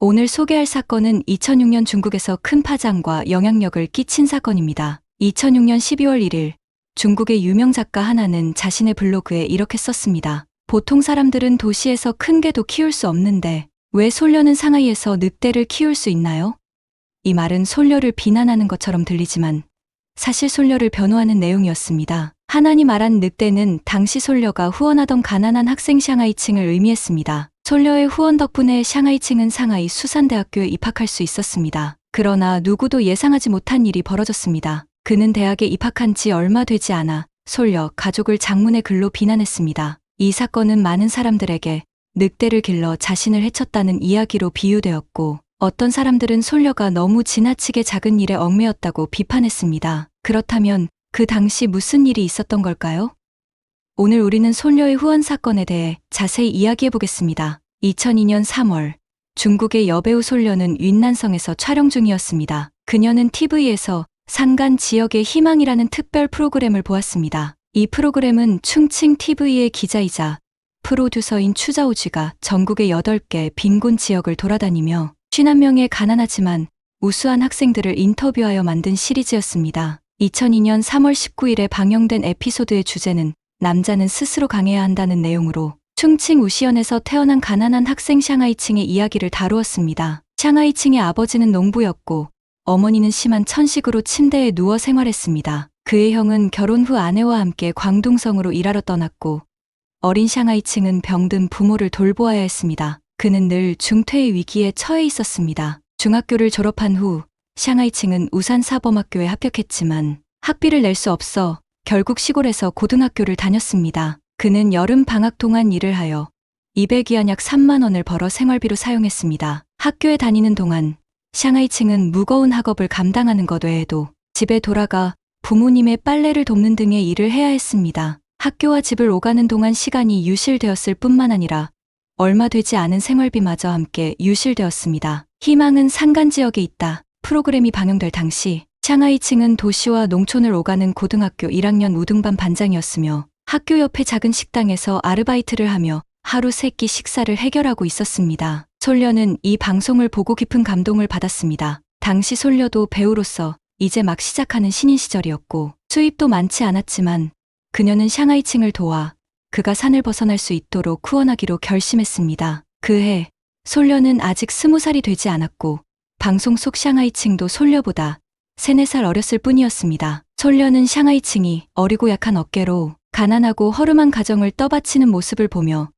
오늘 소개할 사건은 2006년 중국에서 큰 파장과 영향력을 끼친 사건입니다. 2006년 12월 1일 중국의 유명 작가 하나는 자신의 블로그에 이렇게 썼습니다. 보통 사람들은 도시에서 큰 개도 키울 수 없는데 왜 솔려는 상하이에서 늑대를 키울 수 있나요? 이 말은 솔려를 비난하는 것처럼 들리지만 사실 솔려를 변호하는 내용이었습니다. 하나니 말한 늑대는 당시 솔려가 후원하던 가난한 학생 샹하이층을 의미했습니다. 솔려의 후원 덕분에 샹하이층은 상하이 수산대학교에 입학할 수 있었습니다. 그러나 누구도 예상하지 못한 일이 벌어졌습니다. 그는 대학에 입학한 지 얼마 되지 않아 솔려 가족을 장문의 글로 비난했습니다. 이 사건은 많은 사람들에게 늑대를 길러 자신을 해쳤다는 이야기로 비유되었고, 어떤 사람들은 솔려가 너무 지나치게 작은 일에 얽매였다고 비판했습니다. 그렇다면 그 당시 무슨 일이 있었던 걸까요? 오늘 우리는 솔려의 후원 사건에 대해 자세히 이야기해 보겠습니다. 2002년 3월 중국의 여배우 솔려는 윈난성에서 촬영 중이었습니다. 그녀는 TV에서 산간 지역의 희망이라는 특별 프로그램을 보았습니다. 이 프로그램은 충칭 TV의 기자이자 프로듀서인 추자오쥐가 전국의 8개 빈곤 지역을 돌아다니며 51명의 가난하지만 우수한 학생들을 인터뷰하여 만든 시리즈였습니다. 2002년 3월 19일에 방영된 에피소드의 주제는 남자는 스스로 강해야 한다는 내용으로 충칭 우시현에서 태어난 가난한 학생 샹하이층의 이야기를 다루었습니다. 샹하이층의 아버지는 농부였고 어머니는 심한 천식으로 침대에 누워 생활했습니다. 그의 형은 결혼 후 아내와 함께 광둥성으로 일하러 떠났고 어린 샹하이층은 병든 부모를 돌보아야 했습니다. 그는 늘 중퇴의 위기에 처해 있었습니다. 중학교를 졸업한 후 샹하이층은 우산사범학교에 합격했지만 학비를 낼 수 없어 결국 시골에서 고등학교를 다녔습니다. 그는 여름 방학 동안 일을 하여 200위안 약 3만 원을 벌어 생활비로 사용했습니다. 학교에 다니는 동안 샹하이층은 무거운 학업을 감당하는 것 외에도 집에 돌아가 부모님의 빨래를 돕는 등의 일을 해야 했습니다. 학교와 집을 오가는 동안 시간이 유실되었을 뿐만 아니라 얼마 되지 않은 생활비마저 함께 유실되었습니다. 희망은 산간 지역에 있다. 프로그램이 방영될 당시 샹하이층은 도시와 농촌을 오가는 고등학교 1학년 우등반 반장이었으며 학교 옆의 작은 식당에서 아르바이트를 하며 하루 3끼 식사를 해결하고 있었습니다. 솔려는 이 방송을 보고 깊은 감동을 받았습니다. 당시 솔려도 배우로서 이제 막 시작하는 신인 시절이었고 수입도 많지 않았지만 그녀는 샹하이층을 도와 그가 산을 벗어날 수 있도록 후원하기로 결심했습니다. 그해 솔려는 아직 20살이 되지 않았고 방송 속 샹하이층도 솔려보다 3, 4살 어렸을 뿐이었습니다. 솔려는 샹하이층이 어리고 약한 어깨로 가난하고 허름한 가정을 떠받치는 모습을 보며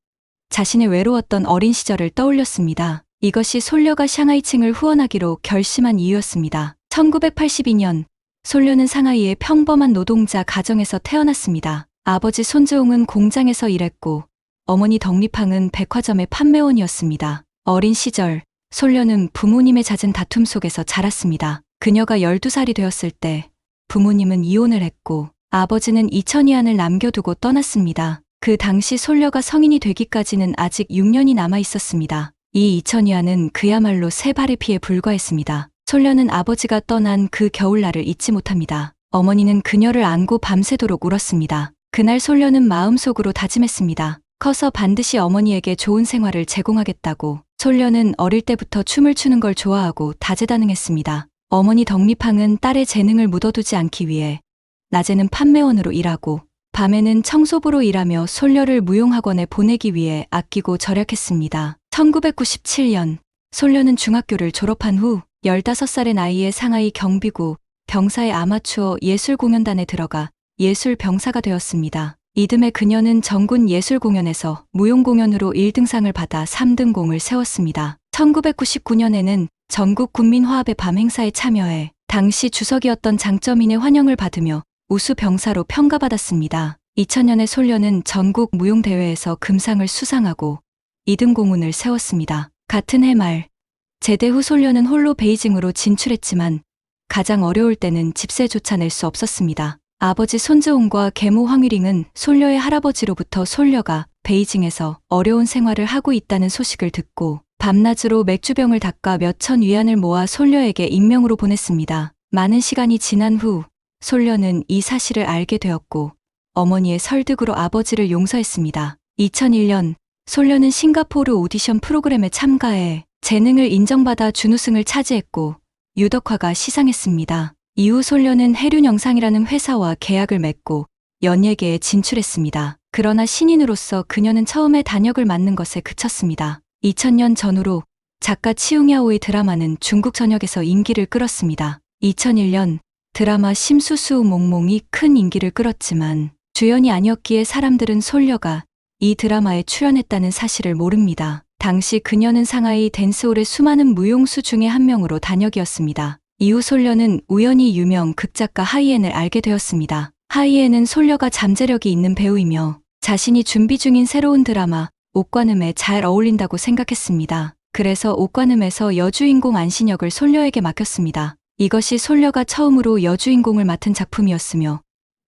자신의 외로웠던 어린 시절을 떠올렸습니다. 이것이 솔려가 샹하이층을 후원하기로 결심한 이유였습니다. 1982년 솔려는 상하이의 평범한 노동자 가정에서 태어났습니다. 아버지 손즈홍은 공장에서 일했고 어머니 덕리팡은 백화점의 판매원이었습니다. 어린 시절 솔려는 부모님의 잦은 다툼 속에서 자랐습니다. 그녀가 12살이 되었을 때 부모님은 이혼을 했고 아버지는 2000위안을 남겨두고 떠났습니다. 그 당시 솔려가 성인이 되기까지는 아직 6년이 남아 있었습니다. 이 2000위안은 그야말로 새 발의 피에 불과했습니다. 솔려는 아버지가 떠난 그 겨울날을 잊지 못합니다. 어머니는 그녀를 안고 밤새도록 울었습니다. 그날 솔려는 마음속으로 다짐했습니다. 커서 반드시 어머니에게 좋은 생활을 제공하겠다고. 솔려는 어릴 때부터 춤을 추는 걸 좋아하고 다재다능했습니다. 어머니 덕리팡은 딸의 재능을 묻어두지 않기 위해 낮에는 판매원으로 일하고 밤에는 청소부로 일하며 솔려를 무용학원에 보내기 위해 아끼고 절약했습니다. 1997년 솔려는 중학교를 졸업한 후 15살의 나이에 상하이 경비구 병사의 아마추어 예술공연단에 들어가 예술병사가 되었습니다. 이듬해 그녀는 전군 예술공연에서 무용공연으로 1등상을 받아 3등공을 세웠습니다. 1999년에는 전국군민화합의 밤 행사에 참여해 당시 주석이었던 장쩌민의 환영을 받으며 우수병사로 평가받았습니다. 2000년에 솔려는 전국 무용대회에서 금상을 수상하고 2등 공운을 세웠습니다. 같은 해 말 제대 후 솔려는 홀로 베이징으로 진출했지만 가장 어려울 때는 집세조차 낼 수 없었습니다. 아버지 손즈홍과 계모 황유링은 솔려의 할아버지로부터 솔려가 베이징에서 어려운 생활을 하고 있다는 소식을 듣고 밤낮으로 맥주병을 닦아 몇천 위안을 모아 솔려에게 익명으로 보냈습니다. 많은 시간이 지난 후 솔려는 이 사실을 알게 되었고 어머니의 설득으로 아버지를 용서했습니다. 2001년 솔려는 싱가포르 오디션 프로그램에 참가해 재능을 인정받아 준우승을 차지했고 유덕화가 시상했습니다. 이후 솔려는 해륜영상이라는 회사와 계약을 맺고 연예계에 진출했습니다. 그러나 신인으로서 그녀는 처음에 단역을 맡는 것에 그쳤습니다. 2000년 전후로 작가 치웅야오의 드라마는 중국 전역에서 인기를 끌었습니다. 2001년 드라마 심수수 몽몽이 큰 인기를 끌었지만 주연이 아니었기에 사람들은 솔려가 이 드라마에 출연했다는 사실을 모릅니다. 당시 그녀는 상하이 댄스홀의 수많은 무용수 중에 한 명으로 단역이었습니다. 이후 솔려는 우연히 유명 극작가 하이엔을 알게 되었습니다. 하이엔은 솔려가 잠재력이 있는 배우이며 자신이 준비 중인 새로운 드라마 옥관음에 잘 어울린다고 생각했습니다. 그래서 옥관음에서 여주인공 안신역을 솔려에게 맡겼습니다. 이것이 솔려가 처음으로 여주인공을 맡은 작품이었으며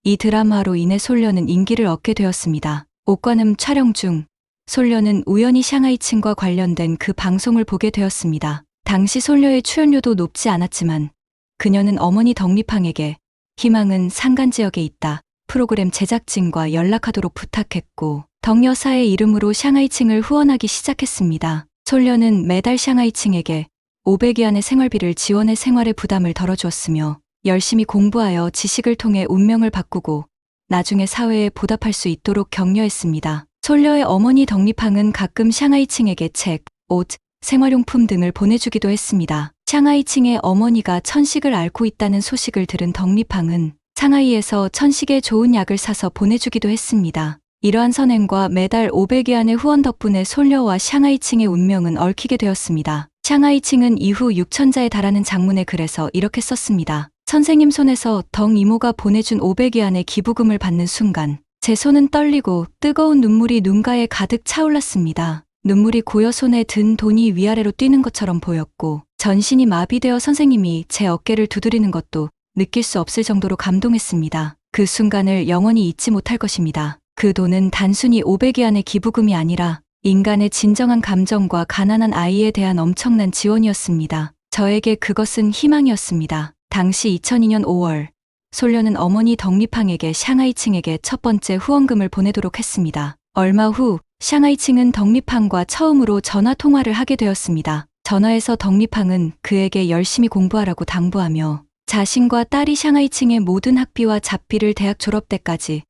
이 드라마로 인해 솔려는 인기를 얻게 되었습니다. 옥관음 촬영 중 솔려는 우연히 샹하이층과 관련된 그 방송을 보게 되었습니다. 당시 솔려의 출연료도 높지 않았지만 그녀는 어머니 덕리팡에게 희망은 산간지역에 있다. 프로그램 제작진과 연락하도록 부탁했고 덕 여사의 이름으로 샹하이층을 후원하기 시작했습니다. 솔려는 매달 샹하이층에게 500위안의 생활비를 지원해 생활의 부담을 덜어주었으며 열심히 공부하여 지식을 통해 운명을 바꾸고 나중에 사회에 보답할 수 있도록 격려했습니다. 솔려의 어머니 덕리팡은 가끔 샹하이층에게 책, 옷, 생활용품 등을 보내주기도 했습니다. 샹하이층의 어머니가 천식을 앓고 있다는 소식을 들은 덕리팡은 상하이에서 천식에 좋은 약을 사서 보내주기도 했습니다. 이러한 선행과 매달 500위안의 후원 덕분에 솔려와 샹하이층의 운명은 얽히게 되었습니다. 샹하이층은 이후 6천자에 달하는 장문의 글에서 이렇게 썼습니다. 선생님 손에서 덕 이모가 보내준 500위안의 기부금을 받는 순간 제 손은 떨리고 뜨거운 눈물이 눈가에 가득 차올랐습니다. 눈물이 고여 손에 든 돈이 위아래로 뛰는 것처럼 보였고 전신이 마비되어 선생님이 제 어깨를 두드리는 것도 느낄 수 없을 정도로 감동했습니다. 그 순간을 영원히 잊지 못할 것입니다. 그 돈은 단순히 500위안의 기부금이 아니라 인간의 진정한 감정과 가난한 아이에 대한 엄청난 지원이었습니다. 저에게 그것은 희망이었습니다. 당시 2002년 5월 솔려는 어머니 덕리팡에게 샹하이층에게 첫 번째 후원금을 보내도록 했습니다. 얼마 후 샹하이층은 덕리팡과 처음으로 전화 통화를 하게 되었습니다. 전화에서 덕리팡은 그에게 열심히 공부하라고 당부하며 자신과 딸이 샹하이층의 모든 학비와 잡비를 대학 졸업 때까지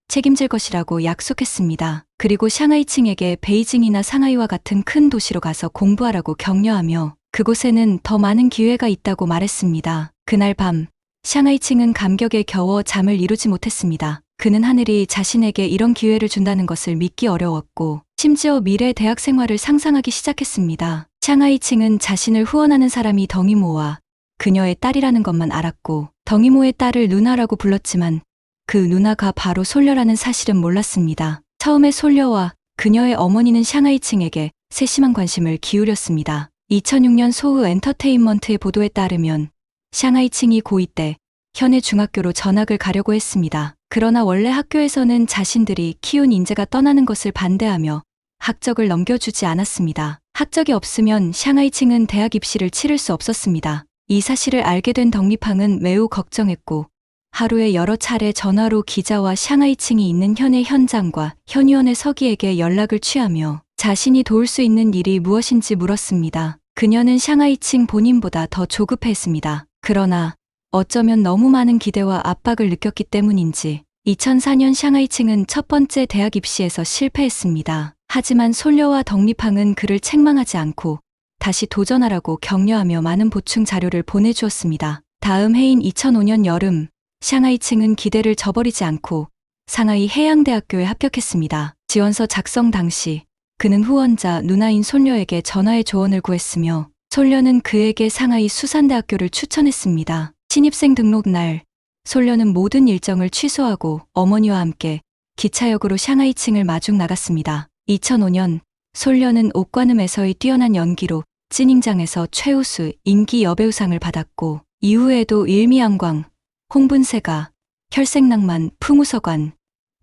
책임질 것이라고 약속했습니다. 그리고 샹하이층에게 베이징이나 상하이와 같은 큰 도시로 가서 공부하라고 격려하며 그곳에는 더 많은 기회가 있다고 말했습니다. 그날 밤 샹하이층은 감격에 겨워 잠을 이루지 못했습니다. 그는 하늘이 자신에게 이런 기회를 준다는 것을 믿기 어려웠고 심지어 미래 대학 생활을 상상하기 시작했습니다. 샹하이층은 자신을 후원하는 사람이 덩이모와 그녀의 딸이라는 것만 알았고 덩이모의 딸을 누나라고 불렀지만 그 누나가 바로 솔려라는 사실은 몰랐습니다. 처음에 솔려와 그녀의 어머니는 샹하이층에게 세심한 관심을 기울였습니다. 2006년 소흐 엔터테인먼트의 보도에 따르면 샹하이층이 고2 때 현의 중학교로 전학을 가려고 했습니다. 그러나 원래 학교에서는 자신들이 키운 인재가 떠나는 것을 반대하며 학적을 넘겨주지 않았습니다. 학적이 없으면 샹하이층은 대학 입시를 치를 수 없었습니다. 이 사실을 알게 된 덕리팡은 매우 걱정했고 하루에 여러 차례 전화로 기자와 샹하이층이 있는 현의 현장과 현위원의 서기에게 연락을 취하며 자신이 도울 수 있는 일이 무엇인지 물었습니다. 그녀는 샹하이층 본인보다 더 조급해했습니다. 그러나 어쩌면 너무 많은 기대와 압박을 느꼈기 때문인지 2004년 샹하이층은 첫 번째 대학 입시에서 실패했습니다. 하지만 솔려와 덕리팡은 그를 책망하지 않고 다시 도전하라고 격려하며 많은 보충 자료를 보내주었습니다. 다음 해인 2005년 여름 샹하이층은 기대를 저버리지 않고 상하이 해양대학교에 합격했습니다. 지원서 작성 당시 그는 후원자 누나인 솔려에게 전화의 조언을 구했으며 솔려는 그에게 상하이 수산대학교를 추천했습니다. 신입생 등록 날 솔려는 모든 일정을 취소하고 어머니와 함께 기차역으로 샹하이층을 마중 나갔습니다. 2005년 솔려는 옥관음에서의 뛰어난 연기로 찐잉장에서 최우수 인기 여배우상을 받았고 이후에도 일미양광, 홍분세가, 혈색낭만, 풍우서관,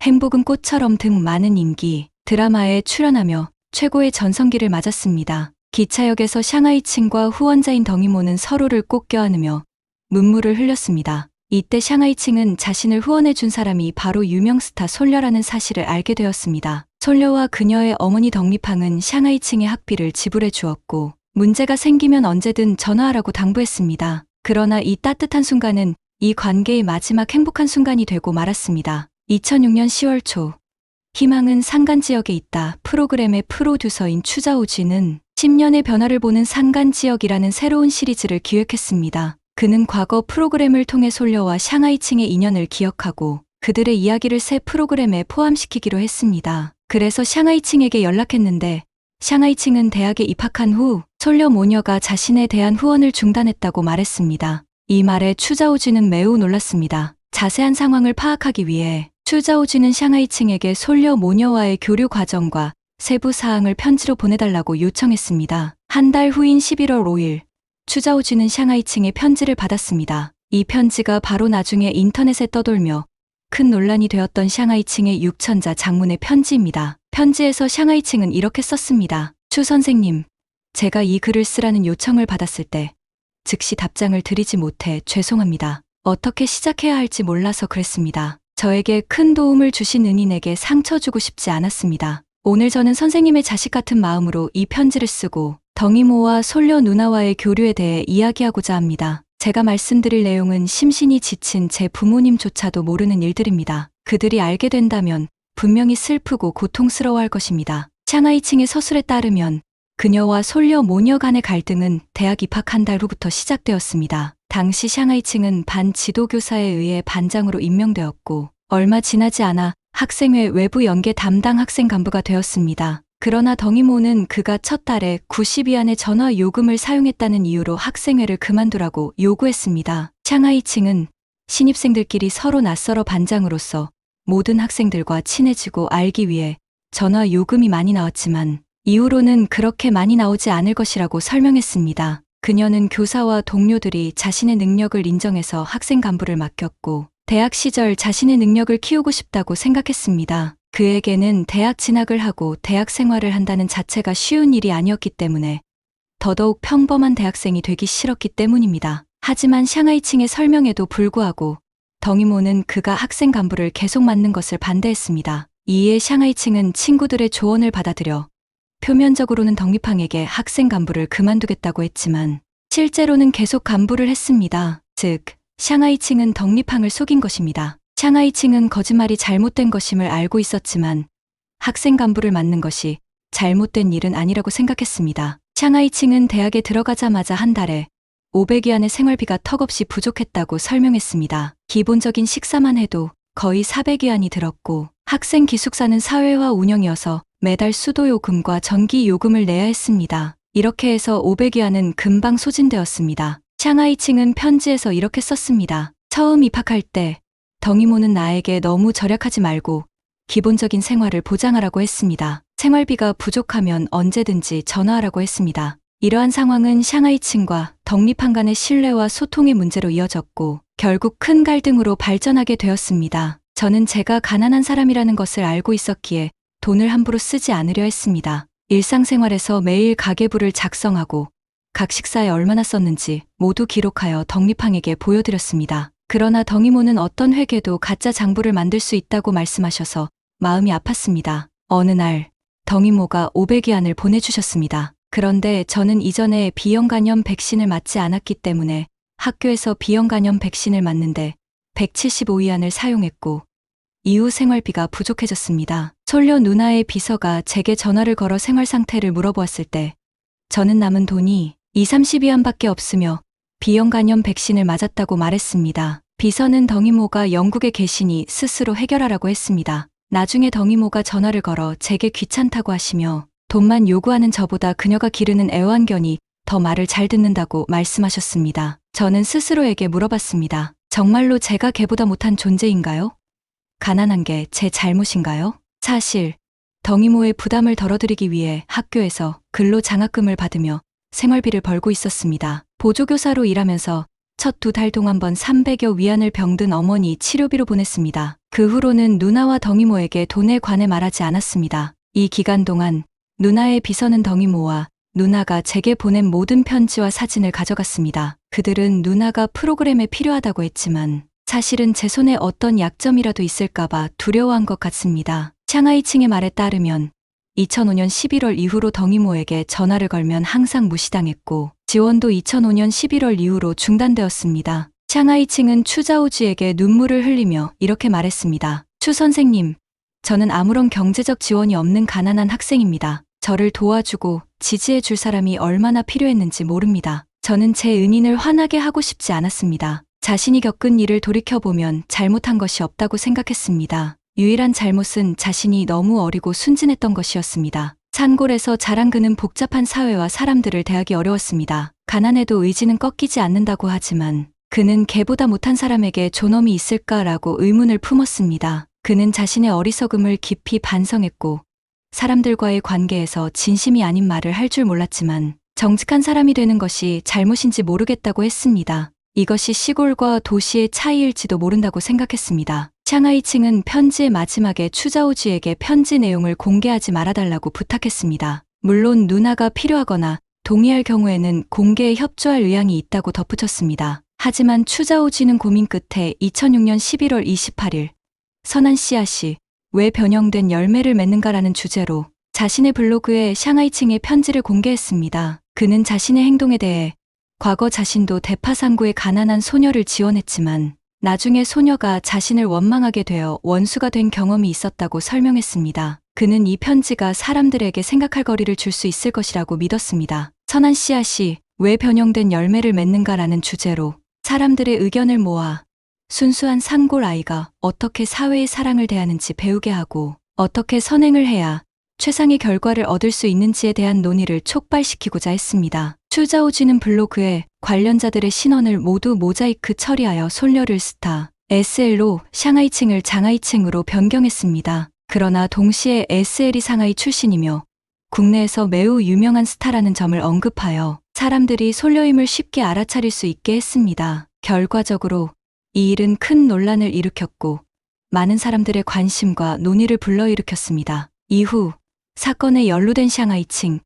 행복은 꽃처럼 등 많은 인기 드라마에 출연하며 최고의 전성기를 맞았습니다. 기차역에서 샹하이층과 후원자인 덩이모는 서로를 꼭 껴안으며 눈물을 흘렸습니다. 이때 샹하이층은 자신을 후원해준 사람이 바로 유명 스타 솔려라는 사실을 알게 되었습니다. 솔려와 그녀의 어머니 덕미팡은 샹하이층의 학비를 지불해 주었고 문제가 생기면 언제든 전화하라고 당부했습니다. 그러나 이 따뜻한 순간은 이 관계의 마지막 행복한 순간이 되고 말았습니다. 2006년 10월 초 희망은 산간 지역에 있다. 프로그램의 프로듀서인 추자오쥐는 10년의 변화를 보는 산간 지역이라는 새로운 시리즈를 기획했습니다. 그는 과거 프로그램을 통해 솔려와 샹하이층의 인연을 기억하고 그들의 이야기를 새 프로그램에 포함시키기로 했습니다. 그래서 샹하이층에게 연락했는데 샹하이층은 대학에 입학한 후 솔려 모녀가 자신에 대한 후원을 중단했다고 말했습니다. 이 말에 추자오쥐는 매우 놀랐습니다. 자세한 상황을 파악하기 위해 추자오쥐는 샹하이층에게 솔려 모녀와의 교류 과정과 세부 사항을 편지로 보내달라고 요청했습니다. 한 달 후인 11월 5일 추자오쥐는 샹하이층의 편지를 받았습니다. 이 편지가 바로 나중에 인터넷에 떠돌며 큰 논란이 되었던 샹하이층의 육천자 장문의 편지입니다. 편지에서 샹하이층은 이렇게 썼습니다. 추 선생님, 제가 이 글을 쓰라는 요청을 받았을 때 즉시 답장을 드리지 못해 죄송합니다. 어떻게 시작해야 할지 몰라서 그랬습니다. 저에게 큰 도움을 주신 은인에게 상처 주고 싶지 않았습니다. 오늘 저는 선생님의 자식 같은 마음으로 이 편지를 쓰고 덕이모와 솔려 누나와의 교류에 대해 이야기하고자 합니다. 제가 말씀드릴 내용은 심신이 지친 제 부모님조차도 모르는 일들입니다. 그들이 알게 된다면 분명히 슬프고 고통스러워할 것입니다. 샹하이층의 서술에 따르면 그녀와 솔려 모녀 간의 갈등은 대학 입학한 달 후부터 시작되었습니다. 당시 샹하이층은 반 지도교사에 의해 반장으로 임명되었고 얼마 지나지 않아 학생회 외부 연계 담당 학생 간부가 되었습니다. 그러나 덕이모는 그가 첫 달에 90위안의 전화 요금을 사용했다는 이유로 학생회를 그만두라고 요구했습니다. 샹하이층은 신입생들끼리 서로 낯설어 반장으로서 모든 학생들과 친해지고 알기 위해 전화 요금이 많이 나왔지만 이후로는 그렇게 많이 나오지 않을 것이라고 설명했습니다. 그녀는 교사와 동료들이 자신의 능력을 인정해서 학생 간부를 맡겼고 대학 시절 자신의 능력을 키우고 싶다고 생각했습니다. 그에게는 대학 진학을 하고 대학 생활을 한다는 자체가 쉬운 일이 아니었기 때문에 더더욱 평범한 대학생이 되기 싫었기 때문입니다. 하지만 샹하이층의 설명에도 불구하고 덕이모는 그가 학생 간부를 계속 맡는 것을 반대했습니다. 이에 샹하이층은 친구들의 조언을 받아들여 표면적으로는 덕미팡에게 학생 간부를 그만두겠다고 했지만 실제로는 계속 간부를 했습니다. 즉, 샹하이층은 덕미팡을 속인 것입니다. 샹하이층은 거짓말이 잘못된 것임을 알고 있었지만 학생 간부를 맡는 것이 잘못된 일은 아니라고 생각했습니다. 샹하이층은 대학에 들어가자마자 한 달에 500위안의 생활비가 턱없이 부족했다고 설명했습니다. 기본적인 식사만 해도 거의 400위안이 들었고 학생 기숙사는 사회화 운영이어서 매달 수도요금과 전기요금을 내야 했습니다. 이렇게 해서 500위안은 금방 소진되었습니다. 샹하이층은 편지에서 이렇게 썼습니다. 처음 입학할 때 덕이모는 나에게 너무 절약하지 말고 기본적인 생활을 보장하라고 했습니다. 생활비가 부족하면 언제든지 전화하라고 했습니다. 이러한 상황은 샹하이층과 덕미팡 간의 신뢰와 소통의 문제로 이어졌고 결국 큰 갈등으로 발전하게 되었습니다. 저는 제가 가난한 사람이라는 것을 알고 있었기에 돈을 함부로 쓰지 않으려 했습니다. 일상생활에서 매일 가계부를 작성하고 각 식사에 얼마나 썼는지 모두 기록하여 덕미팡에게 보여드렸습니다. 그러나 덕이모는 어떤 회계도 가짜 장부를 만들 수 있다고 말씀하셔서 마음이 아팠습니다. 어느 날 덕이모가 500위안을 보내주셨습니다. 그런데 저는 이전에 비형간염 백신을 맞지 않았기 때문에 학교에서 비형간염 백신을 맞는데 175위안을 사용했고 이후 생활비가 부족해졌습니다. 솔려 누나의 비서가 제게 전화를 걸어 생활 상태를 물어보았을 때 저는 남은 돈이 2~30위안밖에 없으며 비형간염 백신을 맞았다고 말했습니다. 비서는 덕이모가 영국에 계시니 스스로 해결하라고 했습니다. 나중에 덕이모가 전화를 걸어 제게 귀찮다고 하시며 돈만 요구하는 저보다 그녀가 기르는 애완견이 더 말을 잘 듣는다고 말씀하셨습니다. 저는 스스로에게 물어봤습니다. 정말로 제가 걔보다 못한 존재인가요? 가난한 게 제 잘못인가요? 사실 덕이모의 부담을 덜어드리기 위해 학교에서 근로 장학금을 받으며 생활비를 벌고 있었습니다. 보조교사로 일하면서 첫 2달 동안 번 300여 위안을 병든 어머니 치료비로 보냈습니다. 그 후로는 누나와 덕이모에게 돈에 관해 말하지 않았습니다. 이 기간 동안 누나의 비서는 덕이모와 누나가 제게 보낸 모든 편지와 사진을 가져갔습니다. 그들은 누나가 프로그램에 필요하다고 했지만 사실은 제 손에 어떤 약점이라도 있을까봐 두려워한 것 같습니다. 샹하이칭의 말에 따르면 2005년 11월 이후로 덩이모에게 전화를 걸면 항상 무시당했고 지원도 2005년 11월 이후로 중단되었습니다. 샹하이칭은 추자오지에게 눈물을 흘리며 이렇게 말했습니다. 추 선생님, 저는 아무런 경제적 지원이 없는 가난한 학생입니다. 저를 도와주고 지지해 줄 사람이 얼마나 필요했는지 모릅니다. 저는 제 은인을 화나게 하고 싶지 않았습니다. 자신이 겪은 일을 돌이켜보면 잘못한 것이 없다고 생각했습니다. 유일한 잘못은 자신이 너무 어리고 순진했던 것이었습니다. 산골에서 자란 그는 복잡한 사회와 사람들을 대하기 어려웠습니다. 가난해도 의지는 꺾이지 않는다고 하지만 그는 개보다 못한 사람에게 존엄이 있을까라고 의문을 품었습니다. 그는 자신의 어리석음을 깊이 반성했고 사람들과의 관계에서 진심이 아닌 말을 할 줄 몰랐지만 정직한 사람이 되는 것이 잘못인지 모르겠다고 했습니다. 이것이 시골과 도시의 차이일지도 모른다고 생각했습니다. 샹하이칭은 편지의 마지막에 추자오지에게 편지 내용을 공개하지 말아달라고 부탁했습니다. 물론 누나가 필요하거나 동의할 경우에는 공개에 협조할 의향이 있다고 덧붙였습니다. 하지만 추자오지는 고민 끝에 2006년 11월 28일 선한 씨앗이 왜 변형된 열매를 맺는가라는 주제로 자신의 블로그에 샹하이칭의 편지를 공개했습니다. 그는 자신의 행동에 대해 과거 자신도 대파상구의 가난한 소녀를 지원했지만 나중에 소녀가 자신을 원망하게 되어 원수가 된 경험이 있었다고 설명했습니다. 그는 이 편지가 사람들에게 생각할 거리를 줄 수 있을 것이라고 믿었습니다. 선한 씨앗이 왜 변형된 열매를 맺는가라는 주제로 사람들의 의견을 모아 순수한 산골 아이가 어떻게 사회의 사랑을 대하는지 배우게 하고 어떻게 선행을 해야 최상의 결과를 얻을 수 있는지에 대한 논의를 촉발시키고자 했습니다. 추자오지는 블로그에 관련자들의 신원을 모두 모자이크 처리하여 솔려를 스타 SL로 샹하이칭을 장하이칭으로 변경했습니다. 그러나 동시에 SL이 상하이 출신이며 국내에서 매우 유명한 스타라는 점을 언급하여 사람들이 솔려임을 쉽게 알아차릴 수 있게 했습니다. 결과적으로 이 일은 큰 논란을 일으켰고 많은 사람들의 관심과 논의를 불러일으켰습니다. 이후 사건에 연루된 샹하이칭,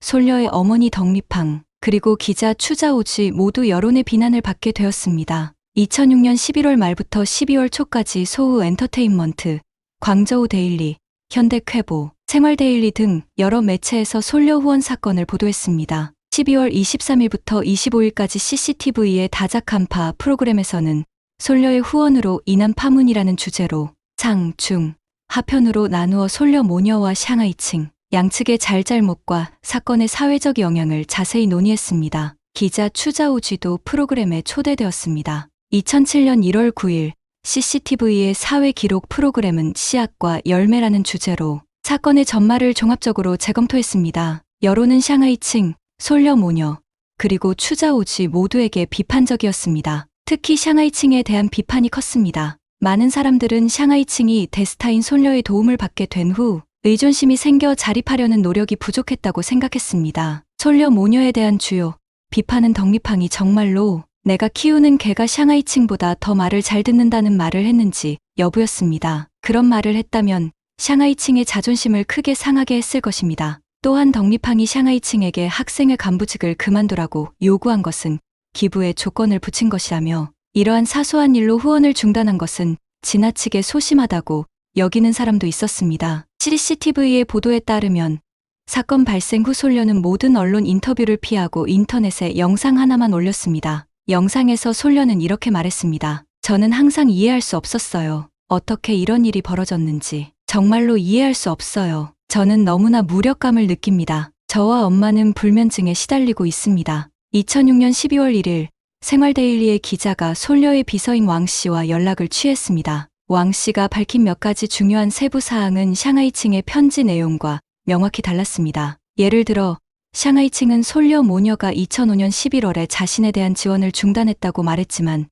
솔려의 어머니 덩리팡, 그리고 기자 추자오지 모두 여론의 비난을 받게 되었습니다. 2006년 11월 말부터 12월 초까지 소우 엔터테인먼트, 광저우 데일리, 현대쾌보, 생활데일리 등 여러 매체에서 솔려 후원 사건을 보도했습니다. 12월 23일부터 25일까지 CCTV의 다자칸파 프로그램에서는 솔려의 후원으로 인한 파문이라는 주제로 상, 중, 하편으로 나누어 솔려 모녀와 샹하이칭, 양측의 잘잘못과 사건의 사회적 영향을 자세히 논의했습니다. 기자 추자오지도 프로그램에 초대되었습니다. 2007년 1월 9일 CCTV의 사회 기록 프로그램은 씨앗과 열매라는 주제로 사건의 전말을 종합적으로 재검토했습니다. 여론은 샹하이칭, 솔려 모녀, 그리고 추자오지 모두에게 비판적이었습니다. 특히 샹하이칭에 대한 비판이 컸습니다. 많은 사람들은 샹하이칭이 대스타인 솔려의 도움을 받게 된 후 의존심이 생겨 자립하려는 노력이 부족했다고 생각했습니다. 솔려 모녀에 대한 주요 비판은 덩리팡이 정말로 내가 키우는 개가 샹하이칭보다 더 말을 잘 듣는다는 말을 했는지 여부였습니다. 그런 말을 했다면 샹하이칭의 자존심을 크게 상하게 했을 것입니다. 또한 덩리팡이 샹하이칭에게 학생회 간부직을 그만두라고 요구한 것은 기부에 조건을 붙인 것이라며 이러한 사소한 일로 후원을 중단한 것은 지나치게 소심하다고 여기는 사람도 있었습니다. CCTV의 보도에 따르면 사건 발생 후 솔려는 모든 언론 인터뷰를 피하고 인터넷에 영상 하나만 올렸습니다. 영상에서 솔려는 이렇게 말했습니다. 저는 항상 이해할 수 없었어요. 어떻게 이런 일이 벌어졌는지 정말로 이해할 수 없어요. 저는 너무나 무력감을 느낍니다. 저와 엄마는 불면증에 시달리고 있습니다. 2006년 12월 1일 생활데일리의 기자가 솔려의 비서인 왕 씨와 연락을 취했습니다. 왕 씨가 밝힌 몇 가지 중요한 세부 사항은 샹하이칭의 편지 내용과 명확히 달랐습니다. 예를 들어 샹하이칭은 솔려 모녀가 2005년 11월에 자신에 대한 지원을 중단했다고 말했지만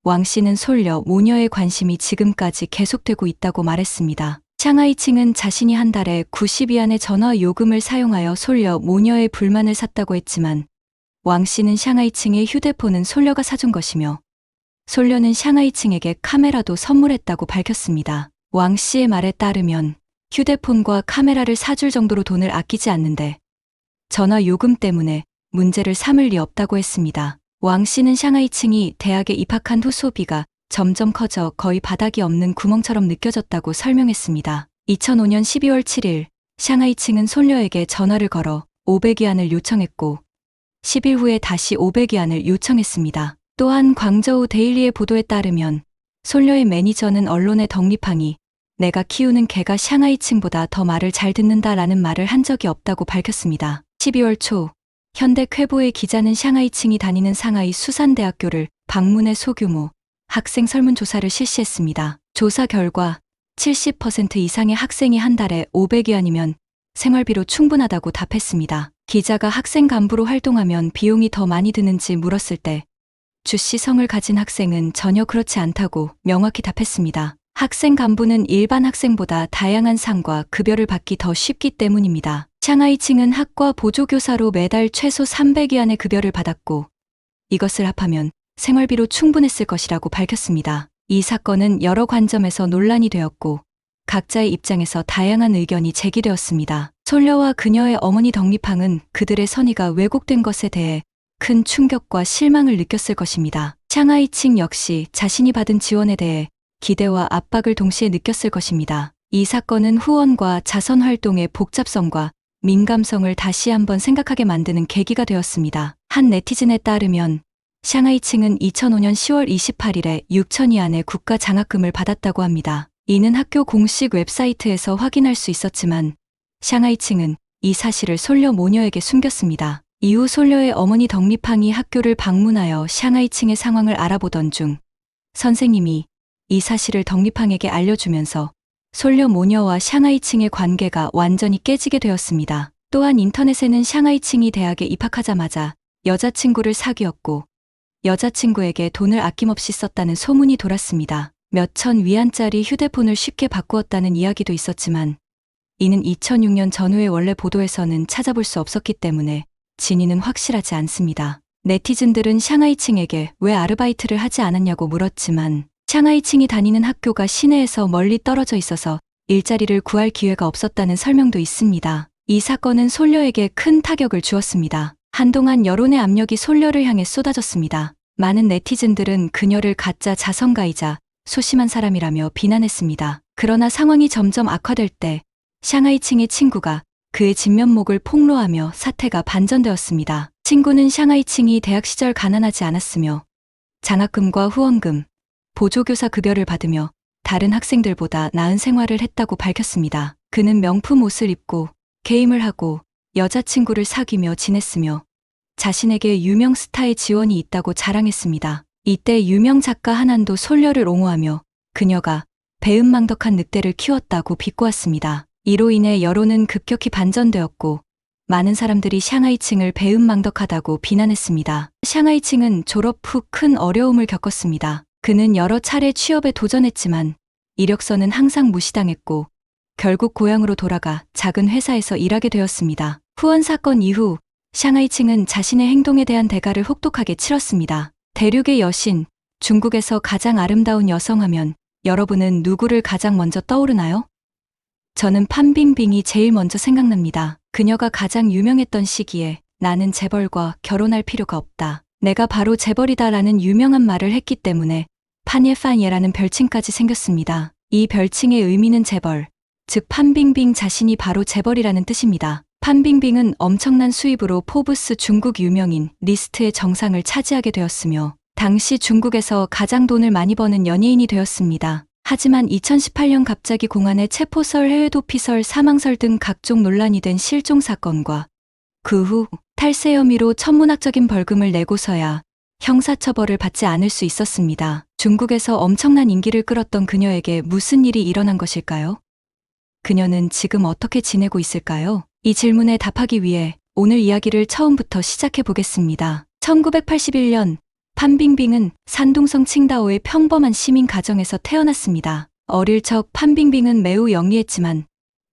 왕 씨는 솔려 모녀의 관심이 지금까지 계속되고 있다고 말했습니다. 샹하이칭은 자신이 한 달에 90위안의 전화 요금을 사용하여 솔려 모녀의 불만을 샀다고 했지만 왕 씨는 샹하이칭의 휴대폰은 솔려가 사준 것이며 솔려는 샹하이칭에게 카메라도 선물했다고 밝혔습니다. 왕 씨의 말에 따르면 휴대폰과 카메라를 사줄 정도로 돈을 아끼지 않는데 전화 요금 때문에 문제를 삼을 리 없다고 했습니다. 왕 씨는 샹하이칭이 대학에 입학한 후 소비가 점점 커져 거의 바닥이 없는 구멍처럼 느껴졌다고 설명했습니다. 2005년 12월 7일 샹하이 칭은 솔려에게 전화를 걸어 500위안을 요청했고 10일 후에 다시 500위안을 요청했습니다. 또한 광저우 데일리의 보도에 따르면 솔려의 매니저는 언론에 덕리팡이 내가 키우는 개가 샹하이 칭보다 더 말을 잘 듣는다라는 말을 한 적이 없다고 밝혔습니다. 12월 초 현대 쾌보의 기자는 샹하이 칭이 다니는 상하이 수산대학교를 방문해 소규모 학생 설문조사를 실시했습니다. 조사 결과 70% 이상의 학생이 한 달에 500위안이면 생활비로 충분하다고 답했습니다. 기자가 학생 간부로 활동하면 비용이 더 많이 드는지 물었을 때 주씨 성을 가진 학생은 전혀 그렇지 않다고 명확히 답했습니다. 학생 간부는 일반 학생보다 다양한 상과 급여를 받기 더 쉽기 때문입니다. 샹하이 칭은 학과 보조교사로 매달 최소 300위안의 급여를 받았고 이것을 합하면 생활비로 충분했을 것이라고 밝혔습니다. 이 사건은 여러 관점에서 논란이 되었고 각자의 입장에서 다양한 의견이 제기되었습니다. 솔려와 그녀의 어머니 덕리팡은 그들의 선의가 왜곡된 것에 대해 큰 충격과 실망을 느꼈을 것입니다. 샹하이 칭 역시 자신이 받은 지원에 대해 기대와 압박을 동시에 느꼈을 것입니다. 이 사건은 후원과 자선 활동의 복잡성과 민감성을 다시 한번 생각하게 만드는 계기가 되었습니다. 한 네티즌에 따르면 샹하이 칭은 2005년 10월 28일에 6,000위안의 국가 장학금을 받았다고 합니다. 이는 학교 공식 웹사이트에서 확인할 수 있었지만 샹하이 칭은 이 사실을 솔려 모녀에게 숨겼습니다. 이후 솔려의 어머니 덕리팡이 학교를 방문하여 샹하이 칭의 상황을 알아보던 중 선생님이 이 사실을 덕리팡에게 알려주면서 솔려 모녀와 샹하이 칭의 관계가 완전히 깨지게 되었습니다. 또한 인터넷에는 샹하이 칭이 대학에 입학하자마자 여자친구를 사귀었고 여자친구에게 돈을 아낌없이 썼다는 소문이 돌았습니다. 몇천 위안짜리 휴대폰을 쉽게 바꾸었다는 이야기도 있었지만 이는 2006년 전후의 원래 보도에서는 찾아볼 수 없었기 때문에 진위는 확실하지 않습니다. 네티즌들은 샹하이 칭에게 왜 아르바이트를 하지 않았냐고 물었지만 샹하이 칭이 다니는 학교가 시내에서 멀리 떨어져 있어서 일자리를 구할 기회가 없었다는 설명도 있습니다. 이 사건은 솔려에게 큰 타격을 주었습니다. 한동안 여론의 압력이 솔려를 향해 쏟아졌습니다. 많은 네티즌들은 그녀를 가짜 자선가이자 소심한 사람이라며 비난했습니다. 그러나 상황이 점점 악화될 때 샹하이 칭의 친구가 그의 진면목을 폭로하며 사태가 반전되었습니다. 친구는 샹하이 칭이 대학 시절 가난하지 않았으며 장학금과 후원금, 보조교사 급여를 받으며 다른 학생들보다 나은 생활을 했다고 밝혔습니다. 그는 명품 옷을 입고 게임을 하고 여자친구를 사귀며 지냈으며 자신에게 유명 스타의 지원이 있다고 자랑했습니다. 이때 유명 작가 하난도 솔려를 옹호하며 그녀가 배은망덕한 늑대를 키웠다고 비꼬았습니다. 이로 인해 여론은 급격히 반전되었고 많은 사람들이 샹하이 칭을 배은망덕하다고 비난했습니다. 샹하이 칭은 졸업 후 큰 어려움을 겪었습니다. 그는 여러 차례 취업에 도전했지만 이력서는 항상 무시당했고 결국 고향으로 돌아가 작은 회사에서 일하게 되었습니다. 후원 사건 이후 샹하이 칭은 자신의 행동에 대한 대가를 혹독하게 치렀습니다. 대륙의 여신, 중국에서 가장 아름다운 여성하면 여러분은 누구를 가장 먼저 떠오르나요? 저는 판빙빙이 제일 먼저 생각납니다. 그녀가 가장 유명했던 시기에 나는 재벌과 결혼할 필요가 없다. 내가 바로 재벌이다라는 유명한 말을 했기 때문에 판예판예라는 별칭까지 생겼습니다. 이 별칭의 의미는 재벌, 즉 판빙빙 자신이 바로 재벌이라는 뜻입니다. 판빙빙은 엄청난 수입으로 포브스 중국 유명인 리스트의 정상을 차지하게 되었으며 당시 중국에서 가장 돈을 많이 버는 연예인이 되었습니다. 하지만 2018년 갑자기 공안의 체포설, 해외 도피설, 사망설 등 각종 논란이 된 실종 사건과 그 후 탈세 혐의로 천문학적인 벌금을 내고서야 형사처벌을 받지 않을 수 있었습니다. 중국에서 엄청난 인기를 끌었던 그녀에게 무슨 일이 일어난 것일까요? 그녀는 지금 어떻게 지내고 있을까요? 이 질문에 답하기 위해 오늘 이야기를 처음부터 시작해 보겠습니다. 1981년 판빙빙은 산둥성 칭다오의 평범한 시민 가정에서 태어났습니다. 어릴 적 판빙빙은 매우 영리했지만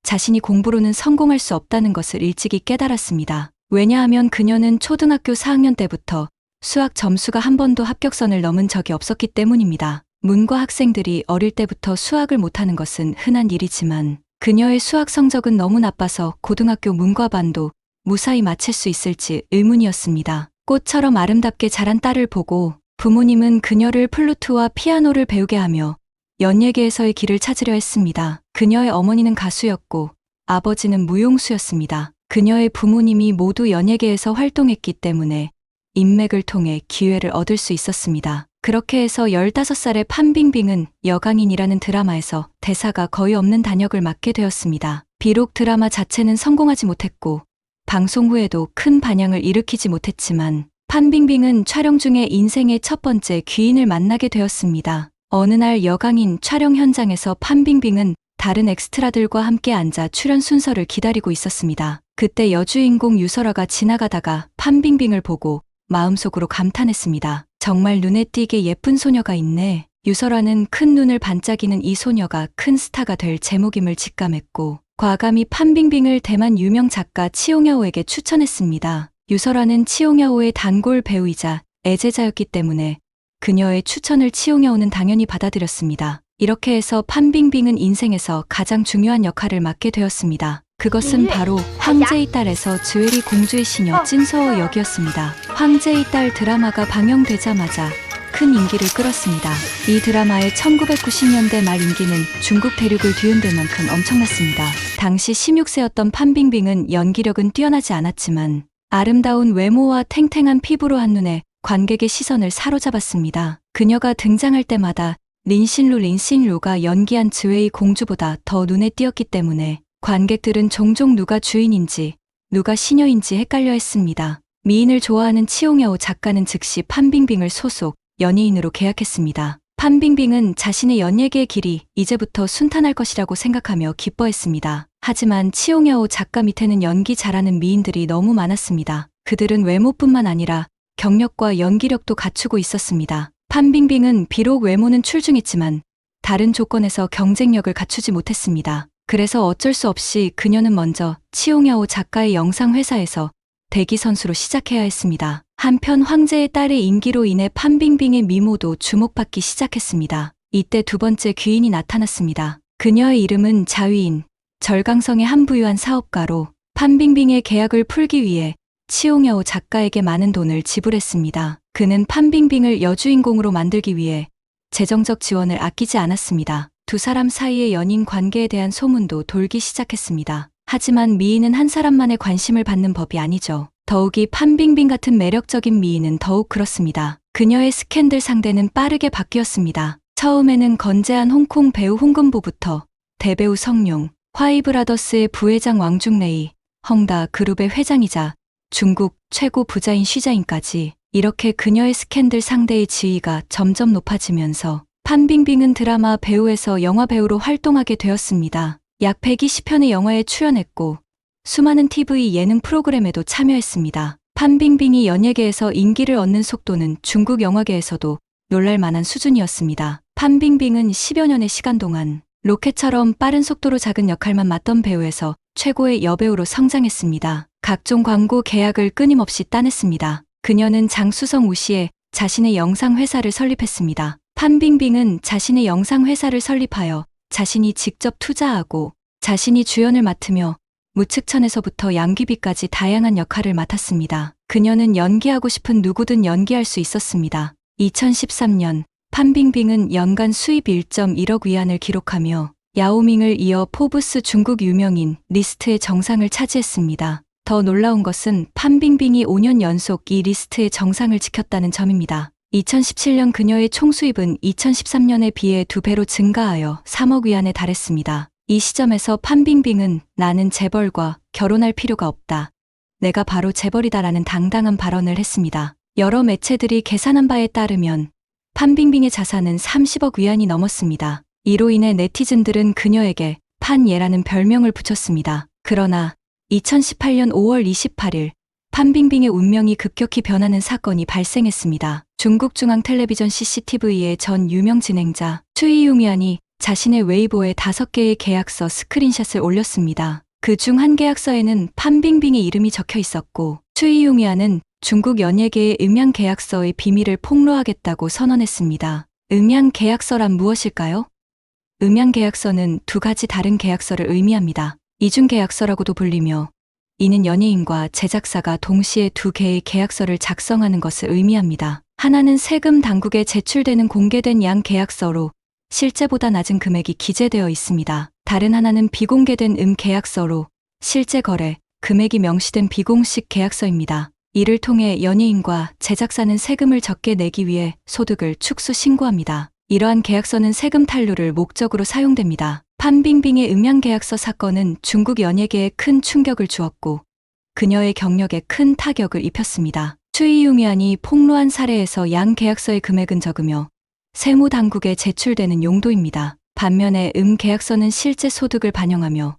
자신이 공부로는 성공할 수 없다는 것을 일찍이 깨달았습니다. 왜냐하면 그녀는 초등학교 4학년 때부터 수학 점수가 한 번도 합격선을 넘은 적이 없었기 때문입니다. 문과 학생들이 어릴 때부터 수학을 못하는 것은 흔한 일이지만 그녀의 수학 성적은 너무 나빠서 고등학교 문과반도 무사히 마칠 수 있을지 의문이었습니다. 꽃처럼 아름답게 자란 딸을 보고 부모님은 그녀를 플루트와 피아노를 배우게 하며 연예계에서의 길을 찾으려 했습니다. 그녀의 어머니는 가수였고 아버지는 무용수였습니다. 그녀의 부모님이 모두 연예계에서 활동했기 때문에 인맥을 통해 기회를 얻을 수 있었습니다. 그렇게 해서 15살의 판빙빙은 여강인이라는 드라마에서 대사가 거의 없는 단역을 맡게 되었습니다. 비록 드라마 자체는 성공하지 못했고 방송 후에도 큰 반향을 일으키지 못했지만 판빙빙은 촬영 중에 인생의 첫 번째 귀인을 만나게 되었습니다. 어느 날 여강인 촬영 현장에서 판빙빙은 다른 엑스트라들과 함께 앉아 출연 순서를 기다리고 있었습니다. 그때 여주인공 유설아가 지나가다가 판빙빙을 보고 마음속으로 감탄했습니다. 정말 눈에 띄게 예쁜 소녀가 있네. 유설아는 큰 눈을 반짝이는 이 소녀가 큰 스타가 될 제목임을 직감했고 과감히 판빙빙을 대만 유명 작가 치용야오에게 추천했습니다. 유설아는 치용야오의 단골 배우이자 애제자였기 때문에 그녀의 추천을 치용야오는 당연히 받아들였습니다. 이렇게 해서 판빙빙은 인생에서 가장 중요한 역할을 맡게 되었습니다. 그것은 바로 황제의 딸에서 즈웨리 공주의 시녀 찐서어 역이었습니다. 황제의 딸 드라마가 방영되자마자 큰 인기를 끌었습니다. 이 드라마의 1990년대 말 인기는 중국 대륙을 뒤흔들 만큼 엄청났습니다. 당시 16세였던 판빙빙은 연기력은 뛰어나지 않았지만 아름다운 외모와 탱탱한 피부로 한눈에 관객의 시선을 사로잡았습니다. 그녀가 등장할 때마다 린신루가 연기한 즈웨이 공주보다 더 눈에 띄었기 때문에 관객들은 종종 누가 주인인지 누가 시녀인지 헷갈려 했습니다. 미인을 좋아하는 치용야오 작가는 즉시 판빙빙을 소속 연예인으로 계약했습니다. 판빙빙은 자신의 연예계의 길이 이제부터 순탄할 것이라고 생각하며 기뻐했습니다. 하지만 치용야오 작가 밑에는 연기 잘하는 미인들이 너무 많았습니다. 그들은 외모뿐만 아니라 경력과 연기력도 갖추고 있었습니다. 판빙빙은 비록 외모는 출중했지만 다른 조건에서 경쟁력을 갖추지 못했습니다. 그래서 어쩔 수 없이 그녀는 먼저 치용야오 작가의 영상회사에서 대기선수로 시작해야 했습니다. 한편 황제의 딸의 인기로 인해 판빙빙의 미모도 주목받기 시작했습니다. 이때 두 번째 귀인이 나타났습니다. 그녀의 이름은 자위인, 절강성의 한 부유한 사업가로 판빙빙의 계약을 풀기 위해 치용야오 작가에게 많은 돈을 지불했습니다. 그는 판빙빙을 여주인공으로 만들기 위해 재정적 지원을 아끼지 않았습니다. 두 사람 사이의 연인 관계에 대한 소문도 돌기 시작했습니다. 하지만 미인은 한 사람만의 관심을 받는 법이 아니죠. 더욱이 판빙빙 같은 매력적인 미인은 더욱 그렇습니다. 그녀의 스캔들 상대는 빠르게 바뀌었습니다. 처음에는 건재한 홍콩 배우 홍금보부터 대배우 성룡, 화이브라더스의 부회장 왕중레이, 헝다 그룹의 회장이자 중국 최고 부자인 쉬자인까지 이렇게 그녀의 스캔들 상대의 지위가 점점 높아지면서 판빙빙은 드라마 배우에서 영화 배우로 활동하게 되었습니다. 약 120편의 영화에 출연했고 수많은 TV 예능 프로그램에도 참여했습니다. 판빙빙이 연예계에서 인기를 얻는 속도는 중국 영화계에서도 놀랄만한 수준이었습니다. 판빙빙은 10여 년의 시간 동안 로켓처럼 빠른 속도로 작은 역할만 맡던 배우에서 최고의 여배우로 성장했습니다. 각종 광고 계약을 끊임없이 따냈습니다. 그녀는 장수성 우시에 자신의 영상회사를 설립했습니다. 판빙빙은 자신의 영상회사를 설립하여 자신이 직접 투자하고 자신이 주연을 맡으며 무측천에서부터 양귀비까지 다양한 역할을 맡았습니다. 그녀는 연기하고 싶은 누구든 연기할 수 있었습니다. 2013년 판빙빙은 연간 수입 1.1억 위안을 기록하며 야오밍을 이어 포브스 중국 유명인 리스트의 정상을 차지했습니다. 더 놀라운 것은 판빙빙이 5년 연속 이 리스트의 정상을 지켰다는 점입니다. 2017년 그녀의 총수입은 2013년에 비해 2배로 증가하여 3억 위안에 달했습니다. 이 시점에서 판빙빙은 나는 재벌과 결혼할 필요가 없다. 내가 바로 재벌이다라는 당당한 발언을 했습니다. 여러 매체들이 계산한 바에 따르면 판빙빙의 자산은 30억 위안이 넘었습니다. 이로 인해 네티즌들은 그녀에게 판예라는 별명을 붙였습니다. 그러나 2018년 5월 28일 판빙빙의 운명이 급격히 변하는 사건이 발생했습니다. 중국 중앙 텔레비전 CCTV의 전 유명 진행자 추이용위안이 자신의 웨이보에 5개의 계약서 스크린샷을 올렸습니다. 그 중 한 계약서에는 판빙빙의 이름이 적혀 있었고 추이용위안은 중국 연예계의 음양 계약서의 비밀을 폭로하겠다고 선언했습니다. 음양 계약서란 무엇일까요? 음양 계약서는 두 가지 다른 계약서를 의미합니다. 이중 계약서라고도 불리며 이는 연예인과 제작사가 동시에 2개의 계약서를 작성하는 것을 의미합니다. 하나는 세금 당국에 제출되는 공개된 양 계약서로 실제보다 낮은 금액이 기재되어 있습니다. 다른 하나는 비공개된 계약서로 실제 거래, 금액이 명시된 비공식 계약서입니다. 이를 통해 연예인과 제작사는 세금을 적게 내기 위해 소득을 축소 신고합니다. 이러한 계약서는 세금 탈루를 목적으로 사용됩니다. 판빙빙의 음양계약서 사건은 중국 연예계에 큰 충격을 주었고 그녀의 경력에 큰 타격을 입혔습니다. 추이용위안이 폭로한 사례에서 양 계약서의 금액은 적으며 세무당국에 제출되는 용도입니다. 반면에 계약서는 실제 소득을 반영하며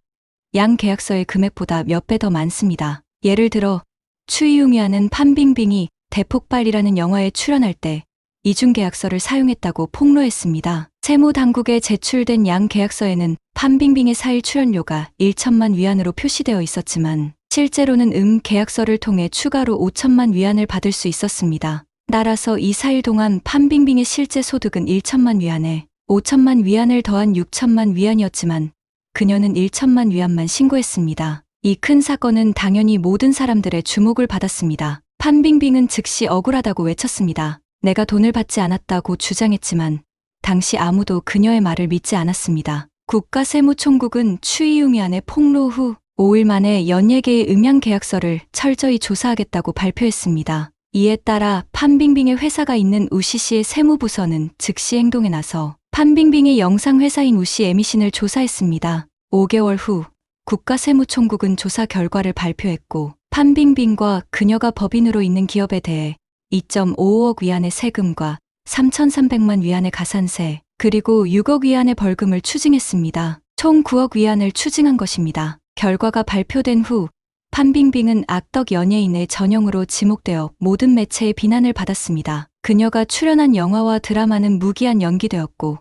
양 계약서의 금액보다 몇 배 더 많습니다. 예를 들어 추이용위안은 판빙빙이 대폭발이라는 영화에 출연할 때 이중계약서를 사용했다고 폭로했습니다. 세무당국에 제출된 양 계약서에는 판빙빙의 4일 출연료가 1천만 위안으로 표시되어 있었지만 실제로는 계약서를 통해 추가로 5천만 위안을 받을 수 있었습니다. 따라서 이 4일 동안 판빙빙의 실제 소득은 1천만 위안에 5천만 위안을 더한 6천만 위안이었지만 그녀는 1천만 위안만 신고했습니다. 이 큰 사건은 당연히 모든 사람들의 주목을 받았습니다. 판빙빙은 즉시 억울하다고 외쳤습니다. 내가 돈을 받지 않았다고 주장했지만 당시 아무도 그녀의 말을 믿지 않았습니다. 국가세무총국은 추이용위안의 폭로 후 5일 만에 연예계의 음양계약서를 철저히 조사하겠다고 발표했습니다. 이에 따라 판빙빙의 회사가 있는 우시시의 세무부서는 즉시 행동에 나서 판빙빙의 영상회사인 우시 에미신을 조사했습니다. 5개월 후 국가세무총국은 조사 결과를 발표했고 판빙빙과 그녀가 법인으로 있는 기업에 대해 2.55억 위안의 세금과 3,300만 위안의 가산세 그리고 6억 위안의 벌금을 추징했습니다. 총 9억 위안을 추징한 것입니다. 결과가 발표된 후 판빙빙은 악덕 연예인의 전형으로 지목되어 모든 매체의 비난을 받았습니다. 그녀가 출연한 영화와 드라마는 무기한 연기되었고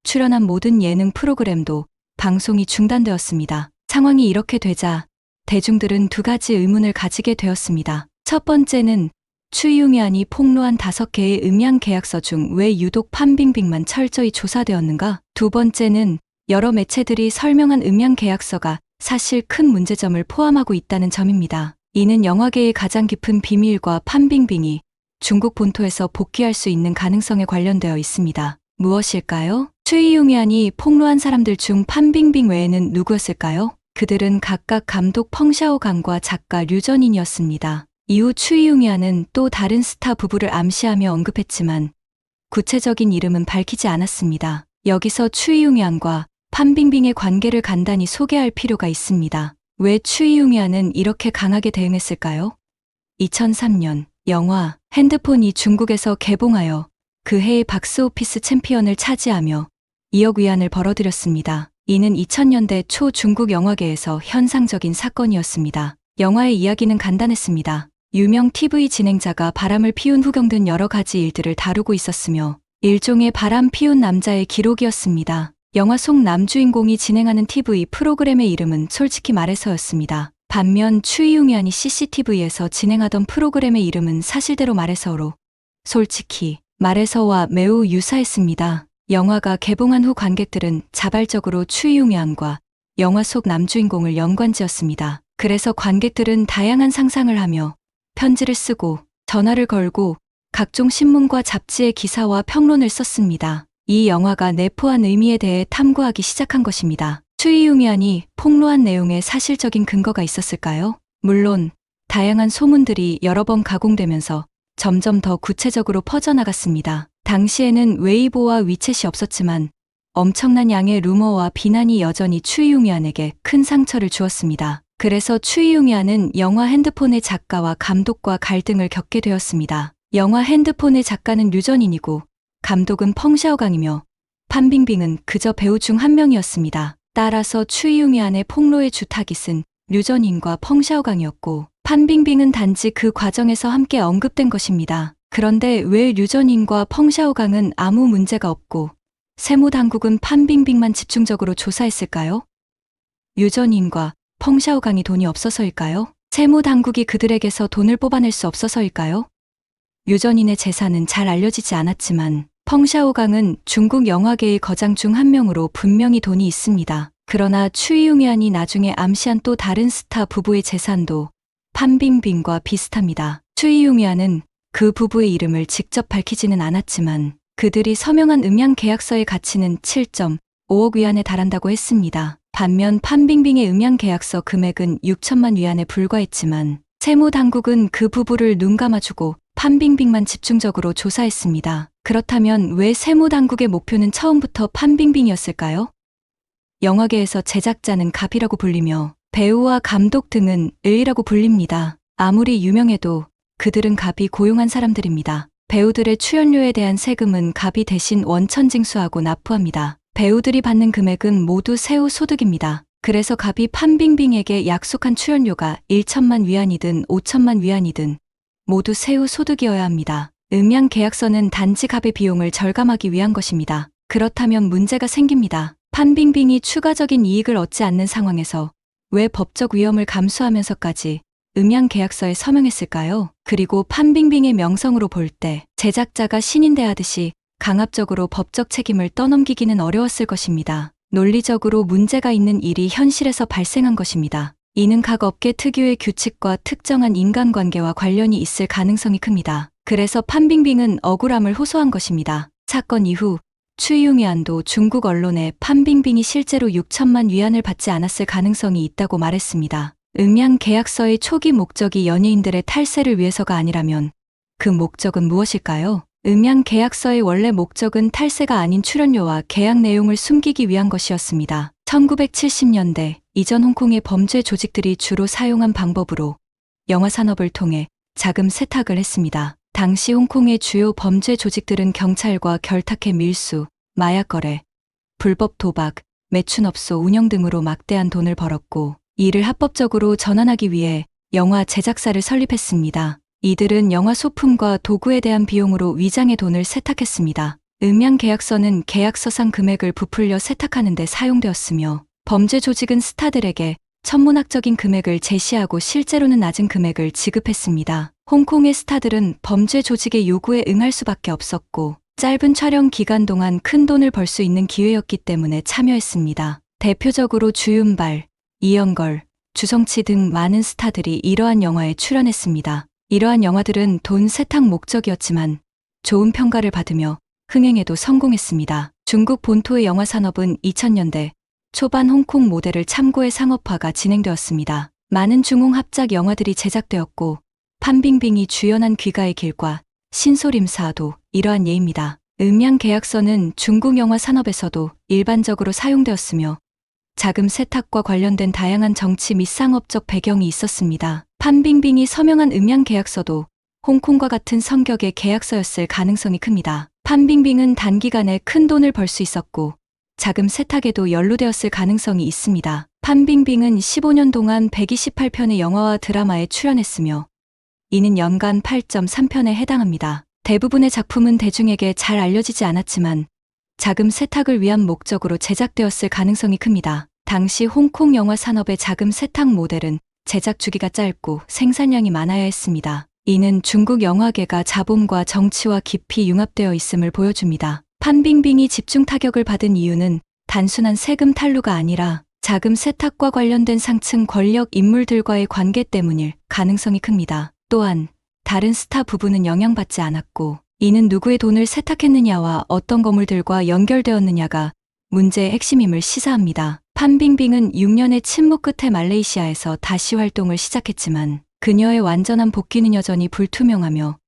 출연한 모든 예능 프로그램도 방송이 중단되었습니다. 상황이 이렇게 되자 대중들은 두 가지 의문을 가지게 되었습니다. 첫 번째는 추이용위안이 폭로한 5개의 음양계약서 중 왜 유독 판빙빙만 철저히 조사되었는가? 두 번째는 여러 매체들이 설명한 음양계약서가 사실 큰 문제점을 포함하고 있다는 점입니다. 이는 영화계의 가장 깊은 비밀과 판빙빙이 중국 본토에서 복귀할 수 있는 가능성에 관련되어 있습니다. 무엇일까요? 추이용위안이 폭로한 사람들 중 판빙빙 외에는 누구였을까요? 그들은 각각 감독 펑샤오강과 작가 류전인이었습니다. 이후 추이용위안은 또 다른 스타 부부를 암시하며 언급했지만 구체적인 이름은 밝히지 않았습니다. 여기서 추이용위안과 판빙빙의 관계를 간단히 소개할 필요가 있습니다. 왜 추이용위안은 이렇게 강하게 대응했을까요? 2003년 영화 핸드폰이 중국에서 개봉하여 그 해의 박스오피스 챔피언을 차지하며 2억 위안을 벌어들였습니다. 이는 2000년대 초 중국 영화계에서 현상적인 사건이었습니다. 영화의 이야기는 간단했습니다. 유명 TV 진행자가 바람을 피운 후 겪는 여러 가지 일들을 다루고 있었으며 일종의 바람 피운 남자의 기록이었습니다. 영화 속 남주인공이 진행하는 TV 프로그램의 이름은 솔직히 말해서였습니다. 반면 추이용위안이 CCTV에서 진행하던 프로그램의 이름은 사실대로 말해서로 솔직히 말해서와 매우 유사했습니다. 영화가 개봉한 후 관객들은 자발적으로 추이용위안과 영화 속 남주인공을 연관지었습니다. 그래서 관객들은 다양한 상상을 하며 편지를 쓰고 전화를 걸고 각종 신문과 잡지의 기사와 평론을 썼습니다. 이 영화가 내포한 의미에 대해 탐구하기 시작한 것입니다. 추이용위안이 폭로한 내용에 사실적인 근거가 있었을까요? 물론 다양한 소문들이 여러 번 가공되면서 점점 더 구체적으로 퍼져나갔습니다. 당시에는 웨이보와 위챗이 없었지만 엄청난 양의 루머와 비난이 여전히 추이용위안에게 큰 상처를 주었습니다. 그래서 추이용위안은 영화 핸드폰의 작가와 감독과 갈등을 겪게 되었습니다. 영화 핸드폰의 작가는 류전인이고 감독은 펑샤오강이며 판빙빙은 그저 배우 중 한 명이었습니다. 따라서 추이용위안의 폭로의 주타깃은 류전인과 펑샤오강이었고 판빙빙은 단지 그 과정에서 함께 언급된 것입니다. 그런데 왜 류전인과 펑샤오강은 아무 문제가 없고 세무당국은 판빙빙만 집중적으로 조사했을까요? 류전인과 펑샤오강이 돈이 없어서일까요? 세무당국이 그들에게서 돈을 뽑아낼 수 없어서일까요? 류전인의 재산은 잘 알려지지 않았지만 펑샤오강은 중국 영화계의 거장 중 한 명으로 분명히 돈이 있습니다. 그러나 추이용위안이 나중에 암시한 또 다른 스타 부부의 재산도 판빙빙과 비슷합니다. 추이용위안은 그 부부의 이름을 직접 밝히지는 않았지만 그들이 서명한 음양 계약서의 가치는 7.5억 위안에 달한다고 했습니다. 반면 판빙빙의 음양 계약서 금액은 6천만 위안에 불과했지만 세무당국은 그 부부를 눈 감아주고 판빙빙만 집중적으로 조사했습니다. 그렇다면 왜 세무당국의 목표는 처음부터 판빙빙이었을까요? 영화계에서 제작자는 갑이라고 불리며 배우와 감독 등은 을이라고 불립니다. 아무리 유명해도 그들은 갑이 고용한 사람들입니다. 배우들의 출연료에 대한 세금은 갑이 대신 원천 징수하고 납부합니다. 배우들이 받는 금액은 모두 세후 소득입니다. 그래서 갑이 판빙빙에게 약속한 출연료가 1천만 위안이든 5천만 위안이든 모두 세후 소득이어야 합니다. 음양 계약서는 단지 갑의 비용을 절감하기 위한 것입니다. 그렇다면 문제가 생깁니다. 판빙빙이 추가적인 이익을 얻지 않는 상황에서 왜 법적 위험을 감수하면서까지 음양 계약서에 서명했을까요? 그리고 판빙빙의 명성으로 볼 때 제작자가 신인 대하듯이 강압적으로 법적 책임을 떠넘기기는 어려웠을 것입니다. 논리적으로 문제가 있는 일이 현실에서 발생한 것입니다. 이는 각 업계 특유의 규칙과 특정한 인간관계와 관련이 있을 가능성이 큽니다. 그래서 판빙빙은 억울함을 호소한 것입니다. 사건 이후 추이용이안도 중국 언론에 판빙빙이 실제로 6천만 위안을 받지 않았을 가능성이 있다고 말했습니다. 음양 계약서의 초기 목적이 연예인들의 탈세를 위해서가 아니라면 그 목적은 무엇일까요? 음양 계약서의 원래 목적은 탈세가 아닌 출연료와 계약 내용을 숨기기 위한 것이었습니다. 1970년대 이전 홍콩의 범죄 조직들이 주로 사용한 방법으로 영화 산업을 통해 자금 세탁을 했습니다. 당시 홍콩의 주요 범죄 조직들은 경찰과 결탁해 밀수, 마약 거래, 불법 도박, 매춘업소 운영 등으로 막대한 돈을 벌었고 이를 합법적으로 전환하기 위해 영화 제작사를 설립했습니다. 이들은 영화 소품과 도구에 대한 비용으로 위장의 돈을 세탁했습니다. 음양 계약서는 계약서상 금액을 부풀려 세탁하는 데 사용되었으며 범죄 조직은 스타들에게 천문학적인 금액을 제시하고 실제로는 낮은 금액을 지급했습니다. 홍콩의 스타들은 범죄 조직의 요구에 응할 수밖에 없었고 짧은 촬영 기간 동안 큰 돈을 벌 수 있는 기회였기 때문에 참여했습니다. 대표적으로 주윤발, 이영걸, 주성치 등 많은 스타들이 이러한 영화에 출연했습니다. 이러한 영화들은 돈 세탁 목적이었지만 좋은 평가를 받으며 흥행에도 성공했습니다. 중국 본토의 영화 산업은 2000년대 초반 홍콩 모델을 참고해 상업화가 진행되었습니다. 많은 중홍 합작 영화들이 제작되었고 판빙빙이 주연한 귀가의 길과 신소림사도 이러한 예입니다. 음양 계약서는 중국 영화 산업에서도 일반적으로 사용되었으며 자금 세탁과 관련된 다양한 정치 및 상업적 배경이 있었습니다. 판빙빙이 서명한 음양 계약서도 홍콩과 같은 성격의 계약서였을 가능성이 큽니다. 판빙빙은 단기간에 큰 돈을 벌 수 있었고 자금 세탁에도 연루되었을 가능성이 있습니다. 판빙빙은 15년 동안 128편의 영화와 드라마에 출연했으며 이는 연간 8.3편에 해당합니다. 대부분의 작품은 대중에게 잘 알려지지 않았지만 자금 세탁을 위한 목적으로 제작되었을 가능성이 큽니다. 당시 홍콩 영화 산업의 자금 세탁 모델은 제작 주기가 짧고 생산량이 많아야 했습니다. 이는 중국 영화계가 자본과 정치와 깊이 융합되어 있음을 보여줍니다. 판빙빙이 집중 타격을 받은 이유는 단순한 세금 탈루가 아니라 자금 세탁과 관련된 상층 권력 인물들과의 관계 때문일 가능성이 큽니다. 또한 다른 스타 부부는 영향받지 않았고 이는 누구의 돈을 세탁했느냐와 어떤 거물들과 연결되었느냐가 문제의 핵심임을 시사합니다. 판빙빙은 6년의 침묵 끝에 말레이시아에서 다시 활동을 시작했지만 그녀의 완전한 복귀는 여전히 불투명하며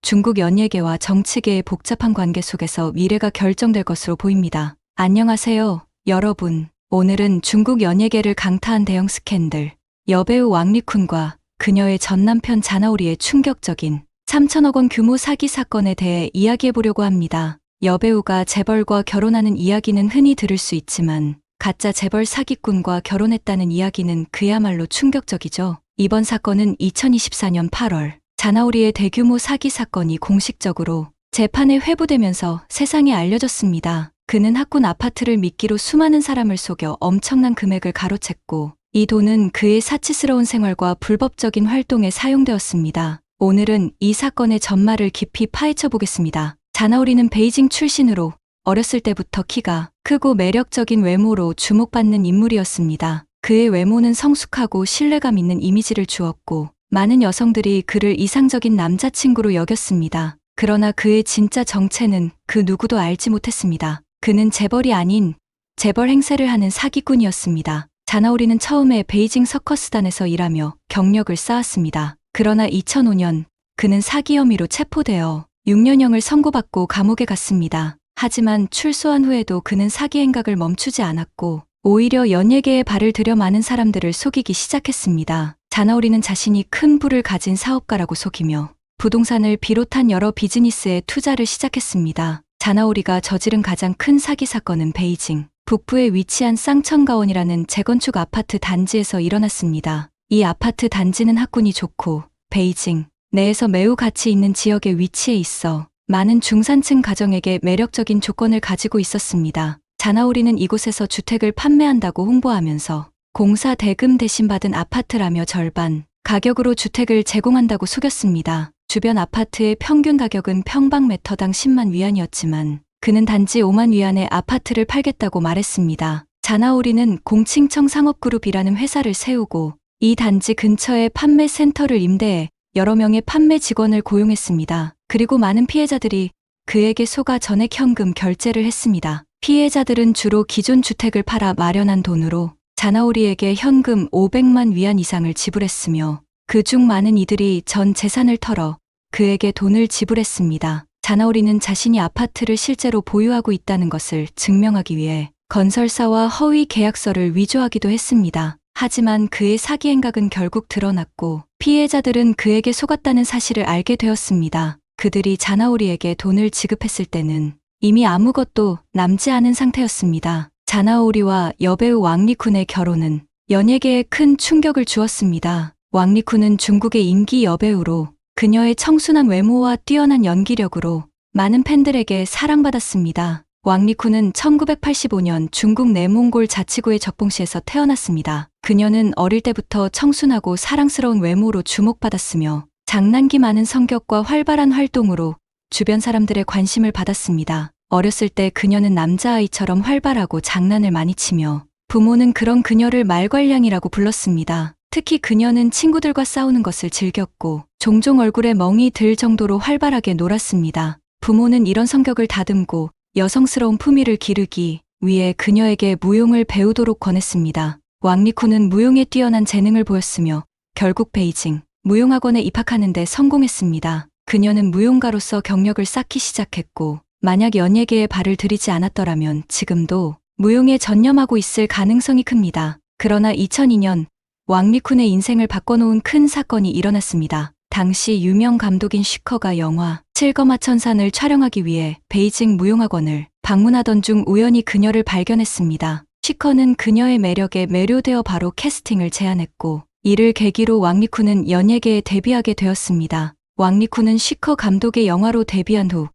중국 연예계와 정치계의 복잡한 관계 속에서 미래가 결정될 것으로 보입니다. 안녕하세요, 여러분. 오늘은 중국 연예계를 강타한 대형 스캔들, 여배우 왕리쿤과 그녀의 전 남편 자나오리의 충격적인 3천억 원 규모 사기 사건에 대해 이야기해보려고 합니다. 여배우가 재벌과 결혼하는 이야기는 흔히 들을 수 있지만 가짜 재벌 사기꾼과 결혼했다는 이야기는 그야말로 충격적이죠. 이번 사건은 2024년 8월 자나오리의 대규모 사기 사건이 공식적으로 재판에 회부되면서 세상에 알려졌습니다. 그는 학군 아파트를 미끼로 수많은 사람을 속여 엄청난 금액을 가로챘고 이 돈은 그의 사치스러운 생활과 불법적인 활동에 사용되었습니다. 오늘은 이 사건의 전말을 깊이 파헤쳐 보겠습니다. 자나오리는 베이징 출신으로 어렸을 때부터 키가 크고 매력적인 외모로 주목받는 인물이었습니다. 그의 외모는 성숙하고 신뢰감 있는 이미지를 주었고 많은 여성들이 그를 이상적인 남자친구로 여겼습니다. 그러나 그의 진짜 정체는 그 누구도 알지 못했습니다. 그는 재벌이 아닌 재벌 행세를 하는 사기꾼이었습니다. 자나오리는 처음에 베이징 서커스단에서 일하며 경력을 쌓았습니다. 그러나 2005년 그는 사기 혐의로 체포되어 6년형을 선고받고 감옥에 갔습니다. 하지만 출소한 후에도 그는 사기 행각을 멈추지 않았고 오히려 연예계에 발을 들여 많은 사람들을 속이기 시작했습니다. 자나오리는 자신이 큰 부를 가진 사업가라고 속이며 부동산을 비롯한 여러 비즈니스에 투자를 시작했습니다. 자나오리가 저지른 가장 큰 사기 사건은 베이징 북부에 위치한 쌍천가원이라는 재건축 아파트 단지에서 일어났습니다. 이 아파트 단지는 학군이 좋고 베이징 내에서 매우 가치 있는 지역에 위치해 있어 많은 중산층 가정에게 매력적인 조건을 가지고 있었습니다. 자나오리는 이곳에서 주택을 판매한다고 홍보하면서 공사 대금 대신 받은 아파트라며 절반 가격으로 주택을 제공한다고 속였습니다. 주변 아파트의 평균 가격은 평방미터당 10만 위안이었지만 그는 단지 5만 위안에 아파트를 팔겠다고 말했습니다. 자나오리는 공칭청 상업그룹이라는 회사를 세우고 이 단지 근처에 판매 센터를 임대해 여러 명의 판매 직원을 고용했습니다. 그리고 많은 피해자들이 그에게 속아 전액 현금 결제를 했습니다. 피해자들은 주로 기존 주택을 팔아 마련한 돈으로 자나오리에게 현금 500만 위안 이상을 지불했으며 그중 많은 이들이 전 재산을 털어 그에게 돈을 지불했습니다. 자나오리는 자신이 아파트를 실제로 보유하고 있다는 것을 증명하기 위해 건설사와 허위 계약서를 위조하기도 했습니다. 하지만 그의 사기 행각은 결국 드러났고 피해자들은 그에게 속았다는 사실을 알게 되었습니다. 그들이 자나오리에게 돈을 지급했을 때는 이미 아무것도 남지 않은 상태였습니다. 자나오리와 여배우 왕리쿤의 결혼은 연예계에 큰 충격을 주었습니다. 왕리쿤은 중국의 인기 여배우로 그녀의 청순한 외모와 뛰어난 연기력으로 많은 팬들에게 사랑받았습니다. 왕리쿤은 1985년 중국 내몽골 자치구의 적봉시에서 태어났습니다. 그녀는 어릴 때부터 청순하고 사랑스러운 외모로 주목받았으며 장난기 많은 성격과 활발한 활동으로 주변 사람들의 관심을 받았습니다. 어렸을 때 그녀는 남자아이처럼 활발하고 장난을 많이 치며 부모는 그런 그녀를 말괄량이라고 불렀습니다. 특히 그녀는 친구들과 싸우는 것을 즐겼고 종종 얼굴에 멍이 들 정도로 활발하게 놀았습니다. 부모는 이런 성격을 다듬고 여성스러운 품위를 기르기 위해 그녀에게 무용을 배우도록 권했습니다. 왕리쿤은 무용에 뛰어난 재능을 보였으며 결국 베이징 무용학원에 입학하는 데 성공했습니다. 그녀는 무용가로서 경력을 쌓기 시작했고 만약 연예계에 발을 들이지 않았더라면 지금도 무용에 전념하고 있을 가능성이 큽니다. 그러나 2002년 왕리쿤의 인생을 바꿔놓은 큰 사건이 일어났습니다. 당시 유명 감독인 쉬커가 영화 칠거마천산을 촬영하기 위해 베이징 무용학원을 방문하던 중 우연히 그녀를 발견했습니다. 쉬커는 그녀의 매력에 매료되어 바로 캐스팅을 제안했고 이를 계기로 왕리쿤은 연예계에 데뷔하게 되었습니다. 왕리쿤은 쉬커 감독의 영화로 데뷔한 후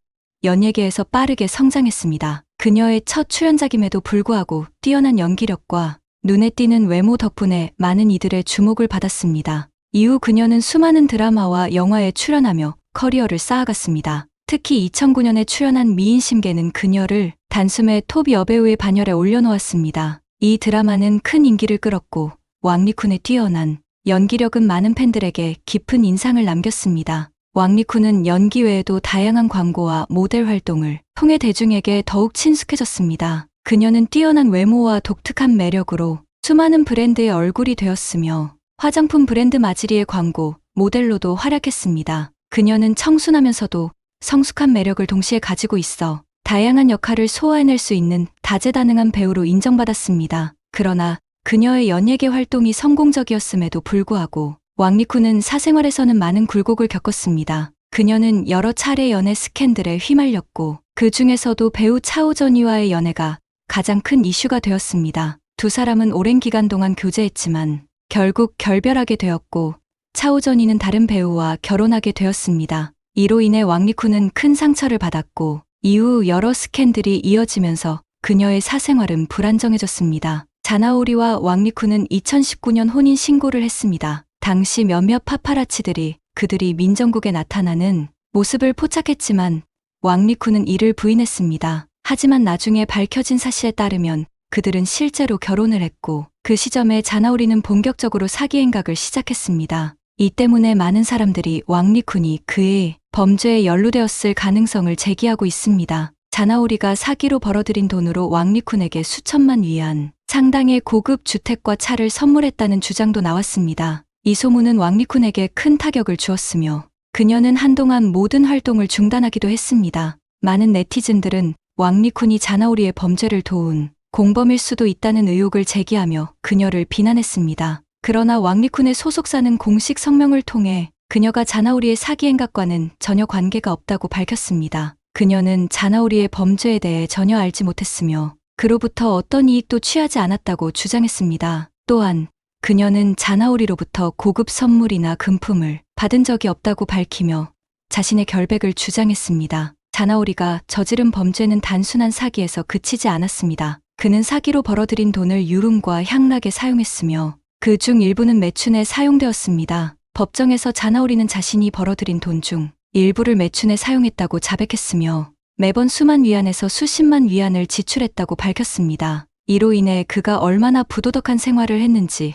연예계에서 빠르게 성장했습니다. 그녀의 첫 출연작임에도 불구하고 뛰어난 연기력과 눈에 띄는 외모 덕분에 많은 이들의 주목을 받았습니다. 이후 그녀는 수많은 드라마와 영화에 출연하며 커리어를 쌓아갔습니다. 특히 2009년에 출연한 미인심계는 그녀를 단숨에 톱 여배우의 반열에 올려놓았습니다. 이 드라마는 큰 인기를 끌었고 왕리쿤의 뛰어난 연기력은 많은 팬들에게 깊은 인상을 남겼습니다. 왕리쿤은 연기 외에도 다양한 광고와 모델 활동을 통해 대중에게 더욱 친숙해졌습니다. 그녀는 뛰어난 외모와 독특한 매력으로 수많은 브랜드의 얼굴이 되었으며 화장품 브랜드 마즈리의 광고, 모델로도 활약했습니다. 그녀는 청순하면서도 성숙한 매력을 동시에 가지고 있어 다양한 역할을 소화해낼 수 있는 다재다능한 배우로 인정받았습니다. 그러나 그녀의 연예계 활동이 성공적이었음에도 불구하고 왕리쿤은 사생활에서는 많은 굴곡을 겪었습니다. 그녀는 여러 차례 연애 스캔들에 휘말렸고 그 중에서도 배우 차오전이와의 연애가 가장 큰 이슈가 되었습니다. 두 사람은 오랜 기간 동안 교제했지만 결국 결별하게 되었고 차오전이는 다른 배우와 결혼하게 되었습니다. 이로 인해 왕리쿤은 큰 상처를 받았고 이후 여러 스캔들이 이어지면서 그녀의 사생활은 불안정해졌습니다. 자나오리와 왕리쿤은 2019년 혼인 신고를 했습니다. 당시 몇몇 파파라치들이 그들이 민정국에 나타나는 모습을 포착했지만 왕리쿤은 이를 부인했습니다. 하지만 나중에 밝혀진 사실에 따르면 그들은 실제로 결혼을 했고 그 시점에 자나오리는 본격적으로 사기 행각을 시작했습니다. 이 때문에 많은 사람들이 왕리쿤이 그의 범죄에 연루되었을 가능성을 제기하고 있습니다. 자나오리가 사기로 벌어들인 돈으로 왕리쿤에게 수천만 위안, 상당의 고급 주택과 차를 선물했다는 주장도 나왔습니다. 이 소문은 왕리쿤에게 큰 타격을 주었으며 그녀는 한동안 모든 활동을 중단하기도 했습니다. 많은 네티즌들은 왕리쿤이 자나오리의 범죄를 도운 공범일 수도 있다는 의혹을 제기하며 그녀를 비난했습니다. 그러나 왕리쿤의 소속사는 공식 성명을 통해 그녀가 자나오리의 사기 행각과는 전혀 관계가 없다고 밝혔습니다. 그녀는 자나오리의 범죄에 대해 전혀 알지 못했으며 그로부터 어떤 이익도 취하지 않았다고 주장했습니다. 또한 그녀는 자나오리로부터 고급 선물이나 금품을 받은 적이 없다고 밝히며 자신의 결백을 주장했습니다. 자나오리가 저지른 범죄는 단순한 사기에서 그치지 않았습니다. 그는 사기로 벌어들인 돈을 유흥과 향락에 사용했으며 그 중 일부는 매춘에 사용되었습니다. 법정에서 자나오리는 자신이 벌어들인 돈 중 일부를 매춘에 사용했다고 자백했으며 매번 수만 위안에서 수십만 위안을 지출했다고 밝혔습니다. 이로 인해 그가 얼마나 부도덕한 생활을 했는지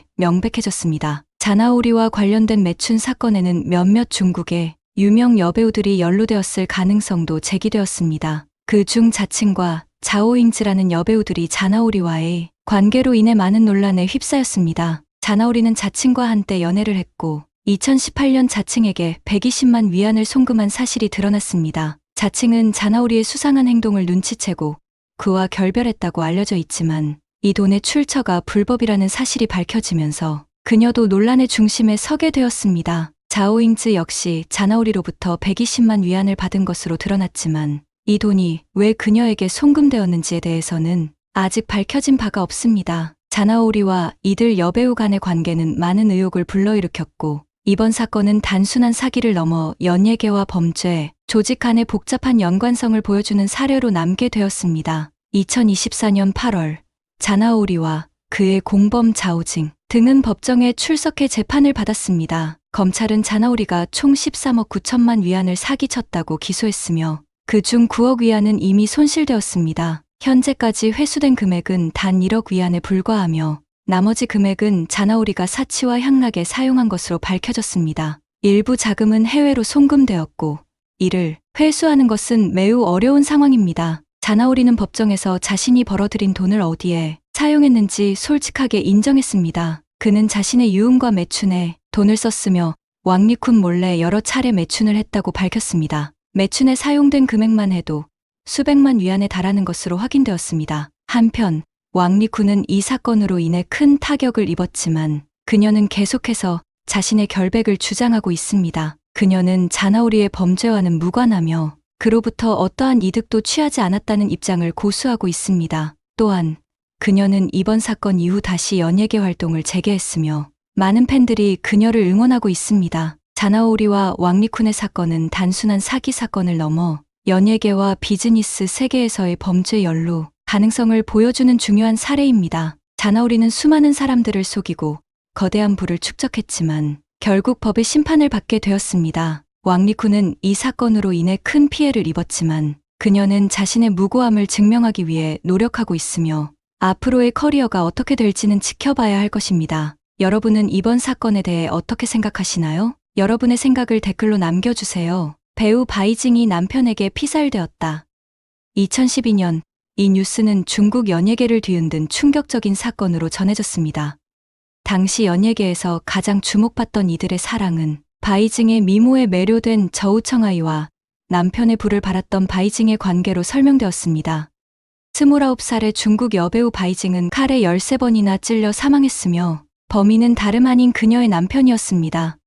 명백해졌습니다. 자나오리와 관련된 매춘 사건에는 몇몇 중국의 유명 여배우들이 연루되었을 가능성도 제기되었습니다. 그 중 자칭과 자오잉즈라는 여배우들이 자나오리와의 관계로 인해 많은 논란에 휩싸였습니다. 자나오리는 자칭과 한때 연애를 했고 2018년 자칭에게 120만 위안을 송금한 사실이 드러났습니다. 자칭은 자나오리의 수상한 행동을 눈치채고 그와 결별했다고 알려져 있지만 이 돈의 출처가 불법이라는 사실이 밝혀지면서 그녀도 논란의 중심에 서게 되었습니다. 자오잉즈 역시 자나오리로부터 120만 위안을 받은 것으로 드러났지만 이 돈이 왜 그녀에게 송금되었는지에 대해서는 아직 밝혀진 바가 없습니다. 자나오리와 이들 여배우 간의 관계는 많은 의혹을 불러일으켰고 이번 사건은 단순한 사기를 넘어 연예계와 범죄, 조직 간의 복잡한 연관성을 보여주는 사례로 남게 되었습니다. 2024년 8월 자나오리와 그의 공범 자오징 등은 법정에 출석해 재판을 받았습니다. 검찰은 자나오리가 총 13억 9천만 위안을 사기쳤다고 기소했으며 그중 9억 위안은 이미 손실되었습니다. 현재까지 회수된 금액은 단 1억 위안에 불과하며 나머지 금액은 자나오리가 사치와 향락에 사용한 것으로 밝혀졌습니다. 일부 자금은 해외로 송금되었고 이를 회수하는 것은 매우 어려운 상황입니다. 자나오리는 법정에서 자신이 벌어들인 돈을 어디에 사용했는지 솔직하게 인정했습니다. 그는 자신의 유흥과 매춘에 돈을 썼으며 왕리쿤 몰래 여러 차례 매춘을 했다고 밝혔습니다. 매춘에 사용된 금액만 해도 수백만 위안에 달하는 것으로 확인되었습니다. 한편 왕리쿤은 이 사건으로 인해 큰 타격을 입었지만 그녀는 계속해서 자신의 결백을 주장하고 있습니다. 그녀는 자나오리의 범죄와는 무관하며 그로부터 어떠한 이득도 취하지 않았다는 입장을 고수하고 있습니다. 또한 그녀는 이번 사건 이후 다시 연예계 활동을 재개했으며 많은 팬들이 그녀를 응원하고 있습니다. 자나오리와 왕리쿤의 사건은 단순한 사기 사건을 넘어 연예계와 비즈니스 세계에서의 범죄 연루 가능성을 보여주는 중요한 사례입니다. 자나오리는 수많은 사람들을 속이고 거대한 부를 축적했지만 결국 법의 심판을 받게 되었습니다. 왕리쿤은 이 사건으로 인해 큰 피해를 입었지만 그녀는 자신의 무고함을 증명하기 위해 노력하고 있으며 앞으로의 커리어가 어떻게 될지는 지켜봐야 할 것입니다. 여러분은 이번 사건에 대해 어떻게 생각하시나요? 여러분의 생각을 댓글로 남겨주세요. 배우 바이징이 남편에게 피살되었다. 2012년 이 뉴스는 중국 연예계를 뒤흔든 충격적인 사건으로 전해졌습니다. 당시 연예계에서 가장 주목받던 이들의 사랑은 바이징의 미모에 매료된 저우청아이와 남편의 부를 바랐던 바이징의 관계로 설명되었습니다. 29살의 중국 여배우 바이징은 칼에 13번이나 찔려 사망했으며 범인은 다름 아닌 그녀의 남편이었습니다.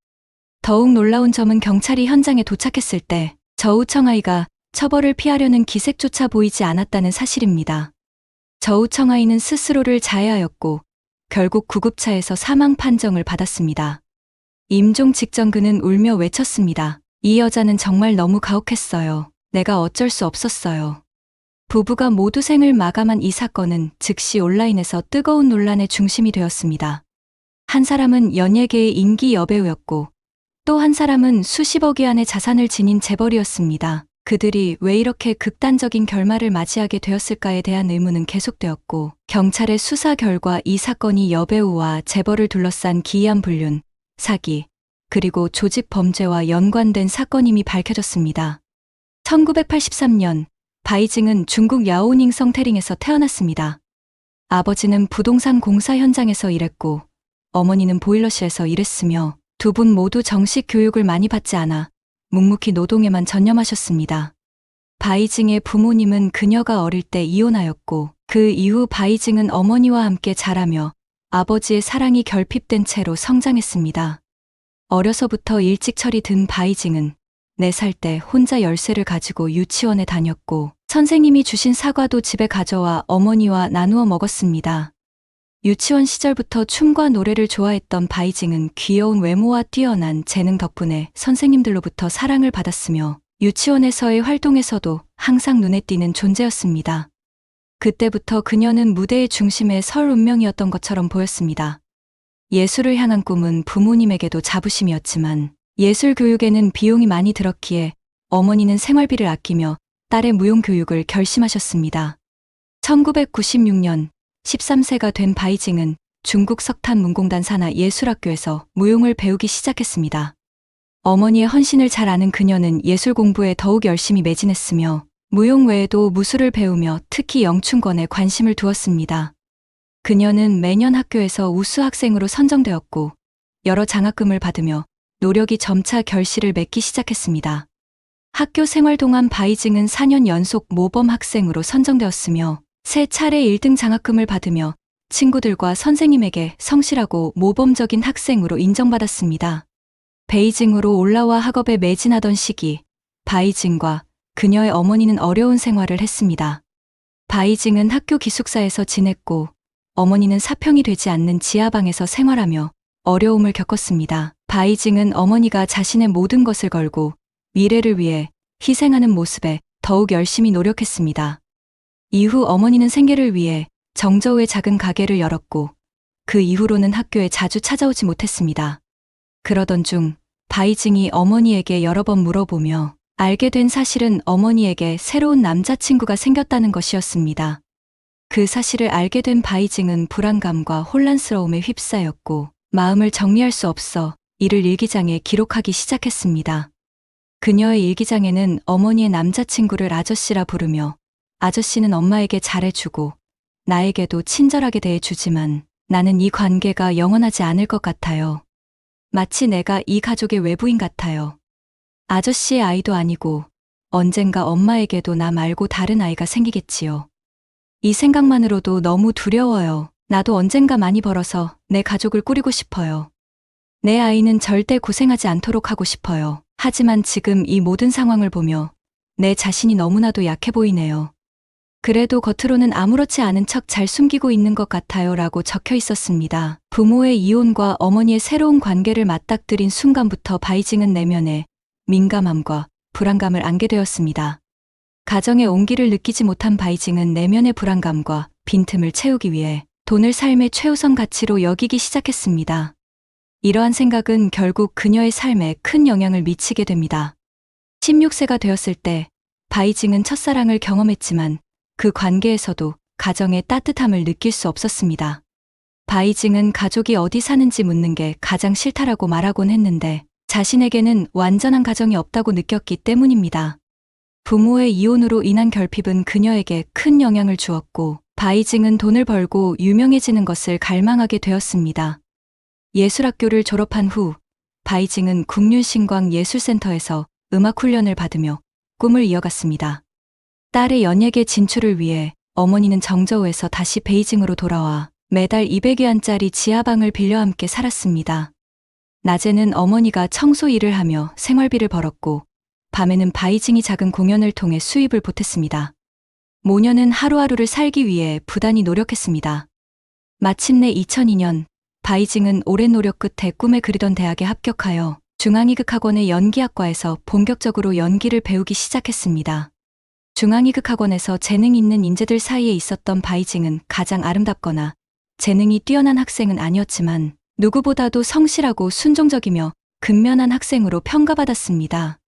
더욱 놀라운 점은 경찰이 현장에 도착했을 때 저우청아이가 처벌을 피하려는 기색조차 보이지 않았다는 사실입니다. 저우청아이는 스스로를 자해하였고 결국 구급차에서 사망 판정을 받았습니다. 임종 직전 그는 울며 외쳤습니다. 이 여자는 정말 너무 가혹했어요. 내가 어쩔 수 없었어요. 부부가 모두 생을 마감한 이 사건은 즉시 온라인에서 뜨거운 논란의 중심이 되었습니다. 한 사람은 연예계의 인기 여배우였고 또 한 사람은 수십억 위안의 자산을 지닌 재벌이었습니다. 그들이 왜 이렇게 극단적인 결말을 맞이하게 되었을까에 대한 의문은 계속되었고 경찰의 수사 결과 이 사건이 여배우와 재벌을 둘러싼 기이한 불륜, 사기, 그리고 조직 범죄와 연관된 사건임이 밝혀졌습니다. 1983년 바이징은 중국 야오닝 성태링에서 태어났습니다. 아버지는 부동산 공사 현장에서 일했고 어머니는 보일러실에서 일했으며 두 분 모두 정식 교육을 많이 받지 않아 묵묵히 노동에만 전념하셨습니다. 바이징의 부모님은 그녀가 어릴 때 이혼하였고 그 이후 바이징은 어머니와 함께 자라며 아버지의 사랑이 결핍된 채로 성장했습니다. 어려서부터 일찍 철이 든 바이징은 4살 때 혼자 열쇠를 가지고 유치원에 다녔고 선생님이 주신 사과도 집에 가져와 어머니와 나누어 먹었습니다. 유치원 시절부터 춤과 노래를 좋아했던 바이징은 귀여운 외모와 뛰어난 재능 덕분에 선생님들로부터 사랑을 받았으며 유치원에서의 활동에서도 항상 눈에 띄는 존재였습니다. 그때부터 그녀는 무대의 중심에 설 운명이었던 것처럼 보였습니다. 예술을 향한 꿈은 부모님에게도 자부심이었지만 예술 교육에는 비용이 많이 들었기에 어머니는 생활비를 아끼며 딸의 무용 교육을 결심하셨습니다. 1996년 13세가 된 바이징은 중국 석탄문공단 산하 예술학교에서 무용을 배우기 시작했습니다. 어머니의 헌신을 잘 아는 그녀는 예술 공부에 더욱 열심히 매진했으며 무용 외에도 무술을 배우며 특히 영춘권에 관심을 두었습니다. 그녀는 매년 학교에서 우수 학생으로 선정되었고 여러 장학금을 받으며 노력이 점차 결실을 맺기 시작했습니다. 학교 생활 동안 바이징은 4년 연속 모범 학생으로 선정되었으며 3차례 1등 장학금을 받으며 친구들과 선생님에게 성실하고 모범적인 학생으로 인정받았습니다. 베이징으로 올라와 학업에 매진하던 시기, 바이징과 그녀의 어머니는 어려운 생활을 했습니다. 바이징은 학교 기숙사에서 지냈고 어머니는 사평이 되지 않는 지하방에서 생활하며 어려움을 겪었습니다. 바이징은 어머니가 자신의 모든 것을 걸고 미래를 위해 희생하는 모습에 더욱 열심히 노력했습니다. 이후 어머니는 생계를 위해 정저우의 작은 가게를 열었고 그 이후로는 학교에 자주 찾아오지 못했습니다. 그러던 중 바이징이 어머니에게 여러 번 물어보며 알게 된 사실은 어머니에게 새로운 남자친구가 생겼다는 것이었습니다. 그 사실을 알게 된 바이징은 불안감과 혼란스러움에 휩싸였고 마음을 정리할 수 없어 이를 일기장에 기록하기 시작했습니다. 그녀의 일기장에는 어머니의 남자친구를 아저씨라 부르며 아저씨는 엄마에게 잘해주고 나에게도 친절하게 대해주지만 나는 이 관계가 영원하지 않을 것 같아요. 마치 내가 이 가족의 외부인 같아요. 아저씨의 아이도 아니고 언젠가 엄마에게도 나 말고 다른 아이가 생기겠지요. 이 생각만으로도 너무 두려워요. 나도 언젠가 많이 벌어서 내 가족을 꾸리고 싶어요. 내 아이는 절대 고생하지 않도록 하고 싶어요. 하지만 지금 이 모든 상황을 보며 내 자신이 너무나도 약해 보이네요. 그래도 겉으로는 아무렇지 않은 척 잘 숨기고 있는 것 같아요 라고 적혀 있었습니다. 부모의 이혼과 어머니의 새로운 관계를 맞닥뜨린 순간부터 바이징은 내면에 민감함과 불안감을 안게 되었습니다. 가정의 온기를 느끼지 못한 바이징은 내면의 불안감과 빈틈을 채우기 위해 돈을 삶의 최우선 가치로 여기기 시작했습니다. 이러한 생각은 결국 그녀의 삶에 큰 영향을 미치게 됩니다. 16세가 되었을 때 바이징은 첫사랑을 경험했지만 그 관계에서도 가정의 따뜻함을 느낄 수 없었습니다. 바이징은 가족이 어디 사는지 묻는 게 가장 싫다라고 말하곤 했는데 자신에게는 완전한 가정이 없다고 느꼈기 때문입니다. 부모의 이혼으로 인한 결핍은 그녀에게 큰 영향을 주었고 바이징은 돈을 벌고 유명해지는 것을 갈망하게 되었습니다. 예술학교를 졸업한 후 바이징은 국륜신광예술센터에서 음악 훈련을 받으며 꿈을 이어갔습니다. 딸의 연예계 진출을 위해 어머니는 정저우에서 다시 베이징으로 돌아와 매달 200위안짜리 지하방을 빌려 함께 살았습니다. 낮에는 어머니가 청소 일을 하며 생활비를 벌었고 밤에는 바이징이 작은 공연을 통해 수입을 보탰습니다. 모녀는 하루하루를 살기 위해 부단히 노력했습니다. 마침내 2002년 바이징은 오랜 노력 끝에 꿈에 그리던 대학에 합격하여 중앙이극학원의 연기학과에서 본격적으로 연기를 배우기 시작했습니다. 중앙이극학원에서 재능 있는 인재들 사이에 있었던 바이징은 가장 아름답거나 재능이 뛰어난 학생은 아니었지만 누구보다도 성실하고 순종적이며 근면한 학생으로 평가받았습니다.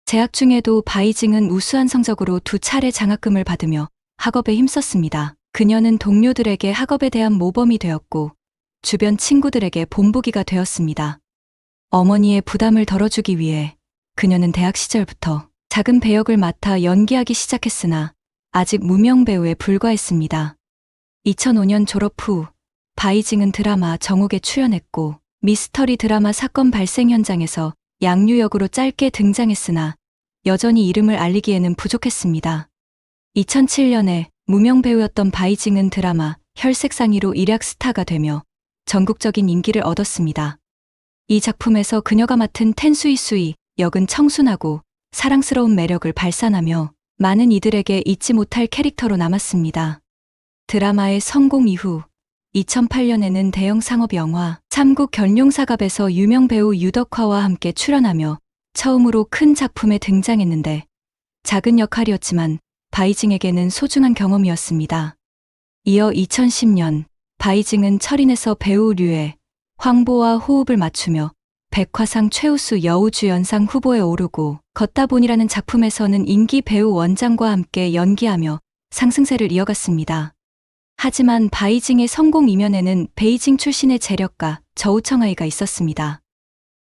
재학 중에도 바이징은 우수한 성적으로 2차례 장학금을 받으며 학업에 힘썼습니다. 그녀는 동료들에게 학업에 대한 모범이 되었고 주변 친구들에게 본보기가 되었습니다. 어머니의 부담을 덜어주기 위해 그녀는 대학 시절부터 작은 배역을 맡아 연기하기 시작했으나 아직 무명 배우에 불과했습니다. 2005년 졸업 후 바이징은 드라마 정옥에 출연했고 미스터리 드라마 사건 발생 현장에서 양류 역으로 짧게 등장했으나 여전히 이름을 알리기에는 부족했습니다. 2007년에 무명 배우였던 바이징은 드라마 혈색상의로 일약 스타가 되며 전국적인 인기를 얻었습니다. 이 작품에서 그녀가 맡은 텐수이수이 역은 청순하고 사랑스러운 매력을 발산하며 많은 이들에게 잊지 못할 캐릭터로 남았습니다. 드라마의 성공 이후 2008년에는 대형 상업 영화 삼국 견룡사갑에서 유명 배우 유덕화와 함께 출연하며 처음으로 큰 작품에 등장했는데 작은 역할이었지만 바이징에게는 소중한 경험이었습니다. 이어 2010년 바이징은 철인에서 배우 류의 황보와 호흡을 맞추며 백화상 최우수 여우주연상 후보에 오르고 걷다본이라는 작품에서는 인기 배우 원장과 함께 연기하며 상승세를 이어갔습니다. 하지만 바이징의 성공 이면에는 베이징 출신의 재력가 저우청아이가 있었습니다.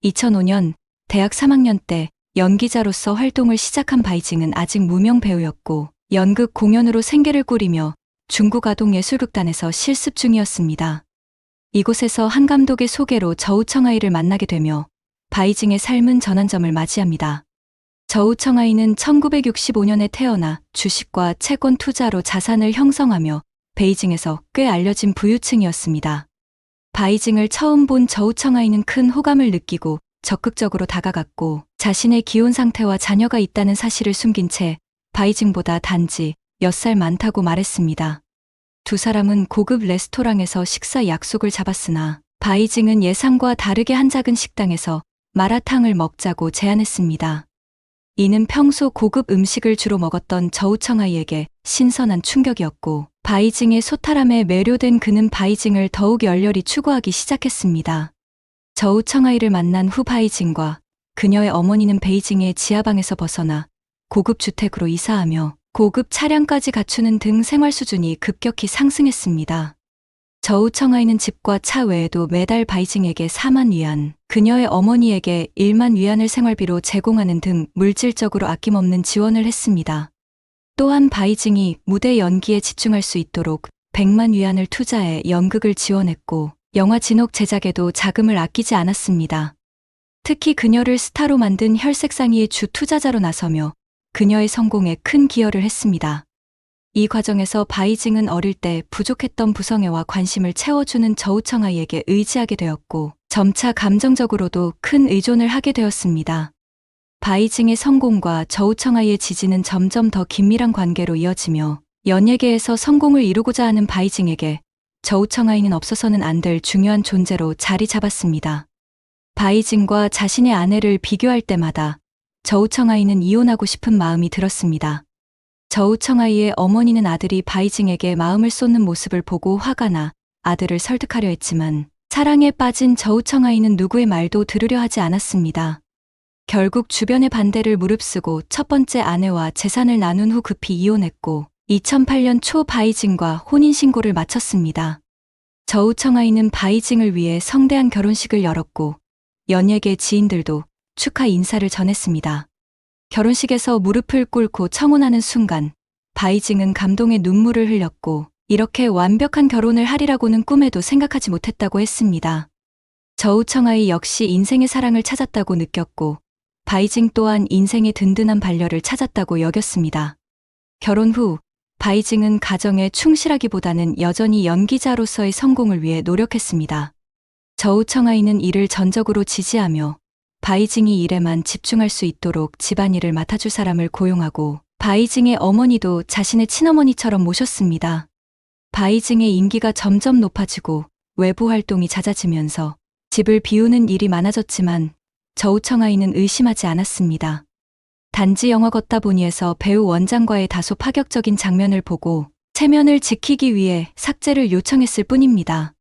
2005년 대학 3학년 때 연기자로서 활동을 시작한 바이징은 아직 무명 배우였고 연극 공연으로 생계를 꾸리며 중국 아동예술극단에서 실습 중이었습니다. 이곳에서 한 감독의 소개로 저우청아이를 만나게 되며 바이징의 삶은 전환점을 맞이합니다. 저우청아이는 1965년에 태어나 주식과 채권 투자로 자산을 형성하며 베이징에서 꽤 알려진 부유층이었습니다. 바이징을 처음 본 저우청아이는 큰 호감을 느끼고 적극적으로 다가갔고 자신의 기혼 상태와 자녀가 있다는 사실을 숨긴 채 바이징보다 단지 몇 살 많다고 말했습니다. 두 사람은 고급 레스토랑에서 식사 약속을 잡았으나 바이징은 예상과 다르게 한 작은 식당에서 마라탕을 먹자고 제안했습니다. 이는 평소 고급 음식을 주로 먹었던 저우청아이에게 신선한 충격이었고 바이징의 소탈함에 매료된 그는 바이징을 더욱 열렬히 추구하기 시작했습니다. 저우청아이를 만난 후 바이징과 그녀의 어머니는 베이징의 지하방에서 벗어나 고급 주택으로 이사하며 고급 차량까지 갖추는 등 생활 수준이 급격히 상승했습니다. 저우청아이는 집과 차 외에도 매달 바이징에게 4만 위안, 그녀의 어머니에게 1만 위안을 생활비로 제공하는 등 물질적으로 아낌없는 지원을 했습니다. 또한 바이징이 무대 연기에 집중할 수 있도록 100만 위안을 투자해 연극을 지원했고 영화 진옥 제작에도 자금을 아끼지 않았습니다. 특히 그녀를 스타로 만든 혈색상의의 주 투자자로 나서며 그녀의 성공에 큰 기여를 했습니다. 이 과정에서 바이징은 어릴 때 부족했던 부성애와 관심을 채워주는 저우청아이에게 의지하게 되었고 점차 감정적으로도 큰 의존을 하게 되었습니다. 바이징의 성공과 저우청아이의 지지는 점점 더 긴밀한 관계로 이어지며 연예계에서 성공을 이루고자 하는 바이징에게 저우청아이는 없어서는 안 될 중요한 존재로 자리 잡았습니다. 바이징과 자신의 아내를 비교할 때마다 저우청아이는 이혼하고 싶은 마음이 들었습니다. 저우청아이의 어머니는 아들이 바이징에게 마음을 쏟는 모습을 보고 화가 나 아들을 설득하려 했지만 사랑에 빠진 저우청아이는 누구의 말도 들으려 하지 않았습니다. 결국 주변의 반대를 무릅쓰고 첫 번째 아내와 재산을 나눈 후 급히 이혼했고 2008년 초 바이징과 혼인신고를 마쳤습니다. 저우청아이는 바이징을 위해 성대한 결혼식을 열었고 연예계 지인들도 축하 인사를 전했습니다. 결혼식에서 무릎을 꿇고 청혼하는 순간 바이징은 감동의 눈물을 흘렸고 이렇게 완벽한 결혼을 하리라고는 꿈에도 생각하지 못했다고 했습니다. 저우청아이 역시 인생의 사랑을 찾았다고 느꼈고 바이징 또한 인생의 든든한 반려를 찾았다고 여겼습니다. 결혼 후 바이징은 가정에 충실하기보다는 여전히 연기자로서의 성공을 위해 노력했습니다. 저우청아이는 이를 전적으로 지지하며 바이징이 일에만 집중할 수 있도록 집안일을 맡아줄 사람을 고용하고 바이징의 어머니도 자신의 친어머니처럼 모셨습니다. 바이징의 인기가 점점 높아지고 외부 활동이 잦아지면서 집을 비우는 일이 많아졌지만 저우청아이는 의심하지 않았습니다. 단지 영화 걷다보니에서 배우 원장과의 다소 파격적인 장면을 보고 체면을 지키기 위해 삭제를 요청했을 뿐입니다.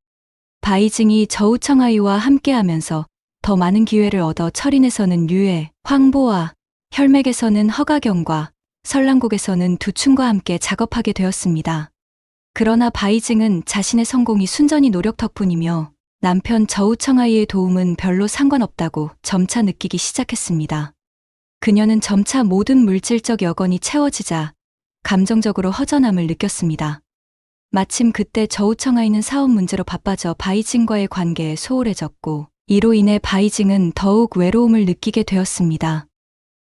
바이징이 저우청아이와 함께하면서 더 많은 기회를 얻어 철인에서는 류의 황보와 혈맥에서는 허가경과 설랑곡에서는 두충과 함께 작업하게 되었습니다. 그러나 바이징은 자신의 성공이 순전히 노력 덕분이며 남편 저우청아이의 도움은 별로 상관없다고 점차 느끼기 시작했습니다. 그녀는 점차 모든 물질적 여건이 채워지자 감정적으로 허전함을 느꼈습니다. 마침 그때 저우청아이는 사업 문제로 바빠져 바이징과의 관계에 소홀해졌고 이로 인해 바이징은 더욱 외로움을 느끼게 되었습니다.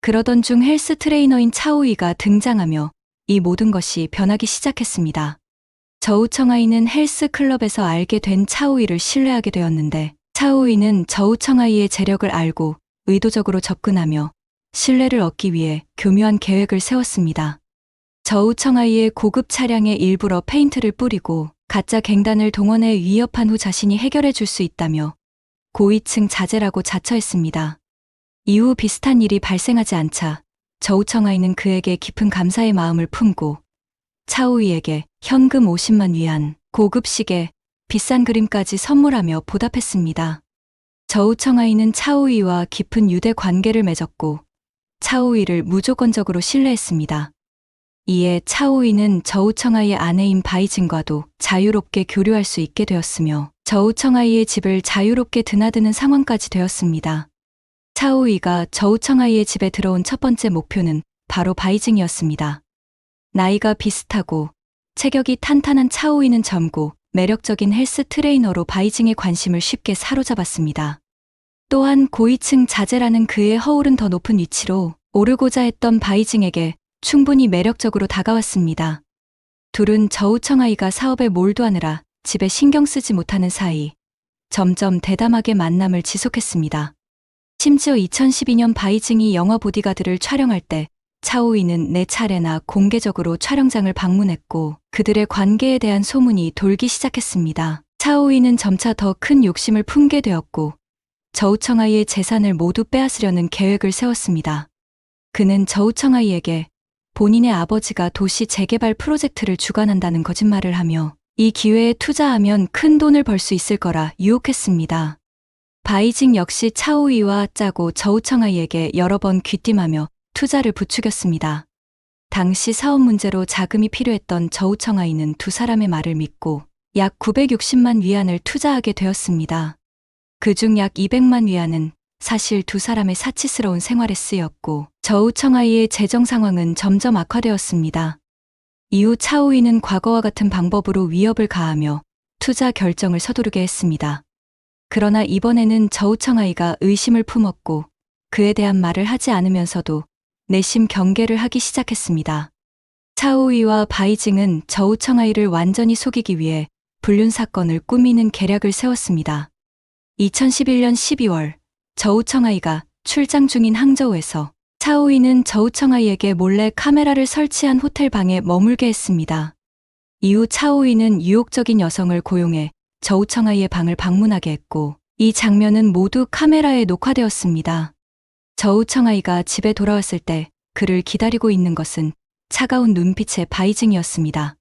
그러던 중 헬스 트레이너인 차오이가 등장하며 이 모든 것이 변하기 시작했습니다. 저우청아이는 헬스 클럽에서 알게 된 차오이를 신뢰하게 되었는데 차오이는 저우청아이의 재력을 알고 의도적으로 접근하며 신뢰를 얻기 위해 교묘한 계획을 세웠습니다. 저우청아이의 고급 차량에 일부러 페인트를 뿌리고 가짜 갱단을 동원해 위협한 후 자신이 해결해 줄 수 있다며 고위층 자제라고 자처했습니다. 이후 비슷한 일이 발생하지 않자 저우청아이는 그에게 깊은 감사의 마음을 품고 차오이에게 현금 50만 위안, 고급 시계, 비싼 그림까지 선물하며 보답했습니다. 저우청아이는 차오이와 깊은 유대 관계를 맺었고 차오이를 무조건적으로 신뢰했습니다. 이에 차오이는 저우청아이의 아내인 바이징과도 자유롭게 교류할 수 있게 되었으며 저우청아이의 집을 자유롭게 드나드는 상황까지 되었습니다. 차오이가 저우청아이의 집에 들어온 첫 번째 목표는 바로 바이징이었습니다. 나이가 비슷하고 체격이 탄탄한 차오이는 젊고 매력적인 헬스 트레이너로 바이징의 관심을 쉽게 사로잡았습니다. 또한 고위층 자제라는 그의 허울은 더 높은 위치로 오르고자 했던 바이징에게 충분히 매력적으로 다가왔습니다. 둘은 저우청아이가 사업에 몰두하느라 집에 신경 쓰지 못하는 사이 점점 대담하게 만남을 지속했습니다. 심지어 2012년 바이징이 영화 보디가드를 촬영할 때 차오이는 4차례나 공개적으로 촬영장을 방문했고 그들의 관계에 대한 소문이 돌기 시작했습니다. 차오이는 점차 더 큰 욕심을 품게 되었고 저우청아이의 재산을 모두 빼앗으려는 계획을 세웠습니다. 그는 저우청아이에게 본인의 아버지가 도시 재개발 프로젝트를 주관한다는 거짓말을 하며 이 기회에 투자하면 큰 돈을 벌 수 있을 거라 유혹했습니다. 바이징 역시 차오이와 짜고 저우청아이에게 여러 번 귀띔하며 투자를 부추겼습니다. 당시 사업 문제로 자금이 필요했던 저우청아이는 두 사람의 말을 믿고 약 960만 위안을 투자하게 되었습니다. 그중 약 200만 위안은 사실 두 사람의 사치스러운 생활에 쓰였고 저우청아이의 재정 상황은 점점 악화되었습니다. 이후 차오이는 과거와 같은 방법으로 위협을 가하며 투자 결정을 서두르게 했습니다. 그러나 이번에는 저우청아이가 의심을 품었고 그에 대한 말을 하지 않으면서도 내심 경계를 하기 시작했습니다. 차오이와 바이징은 저우청아이를 완전히 속이기 위해 불륜 사건을 꾸미는 계략을 세웠습니다. 2011년 12월 저우청아이가 출장 중인 항저우에서 차오이는 저우청아이에게 몰래 카메라를 설치한 호텔 방에 머물게 했습니다. 이후 차오이는 유혹적인 여성을 고용해 저우청아이의 방을 방문하게 했고 이 장면은 모두 카메라에 녹화되었습니다. 저우청아이가 집에 돌아왔을 때 그를 기다리고 있는 것은 차가운 눈빛의 바이징이었습니다.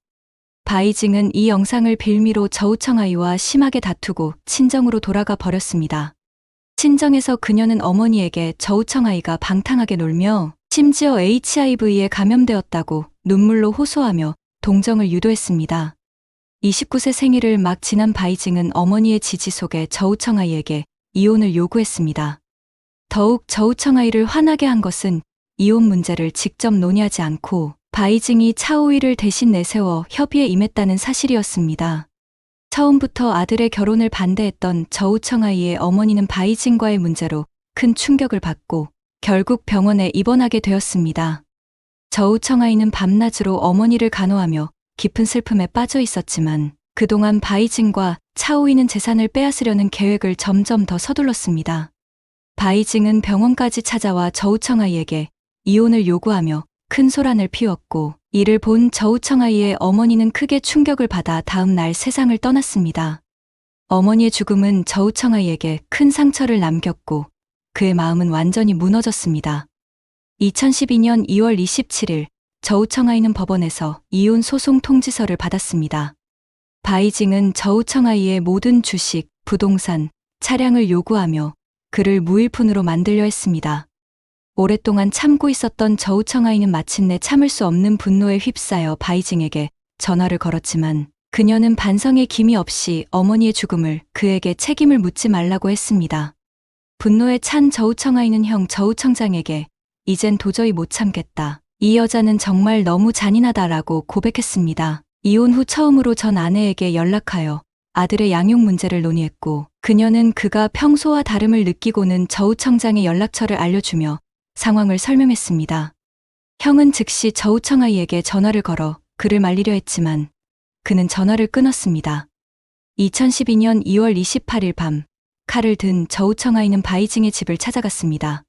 바이징은 이 영상을 빌미로 저우청아이와 심하게 다투고 친정으로 돌아가 버렸습니다. 친정에서 그녀는 어머니에게 저우청아이가 방탕하게 놀며 심지어 HIV에 감염되었다고 눈물로 호소하며 동정을 유도했습니다. 29세 생일을 막 지난 바이징은 어머니의 지지 속에 저우청아이에게 이혼을 요구했습니다. 더욱 저우청아이를 화나게 한 것은 이혼 문제를 직접 논의하지 않고 바이징이 차오이를 대신 내세워 협의에 임했다는 사실이었습니다. 처음부터 아들의 결혼을 반대했던 저우청아이의 어머니는 바이징과의 문제로 큰 충격을 받고 결국 병원에 입원하게 되었습니다. 저우청아이는 밤낮으로 어머니를 간호하며 깊은 슬픔에 빠져 있었지만 그동안 바이징과 차오이는 재산을 빼앗으려는 계획을 점점 더 서둘렀습니다. 바이징은 병원까지 찾아와 저우청아이에게 이혼을 요구하며 큰 소란을 피웠고 이를 본 저우청아이의 어머니는 크게 충격을 받아 다음 날 세상을 떠났습니다. 어머니의 죽음은 저우청아이에게 큰 상처를 남겼고 그의 마음은 완전히 무너졌습니다. 2012년 2월 27일 저우청아이는 법원에서 이혼 소송 통지서를 받았습니다. 바이징은 저우청아이의 모든 주식, 부동산, 차량을 요구하며 그를 무일푼으로 만들려 했습니다. 오랫동안 참고 있었던 저우청아이는 마침내 참을 수 없는 분노에 휩싸여 바이징에게 전화를 걸었지만 그녀는 반성의 기미 없이 어머니의 죽음을 그에게 책임을 묻지 말라고 했습니다. 분노에 찬 저우청아이는 형 저우청장에게 이젠 도저히 못 참겠다. 이 여자는 정말 너무 잔인하다라고 고백했습니다. 이혼 후 처음으로 전 아내에게 연락하여 아들의 양육 문제를 논의했고 그녀는 그가 평소와 다름을 느끼고는 저우청장의 연락처를 알려주며 상황을 설명했습니다. 형은 즉시 저우청아이에게 전화를 걸어 그를 말리려 했지만 그는 전화를 끊었습니다. 2012년 2월 28일 밤 칼을 든 저우청아이는 바이징의 집을 찾아갔습니다.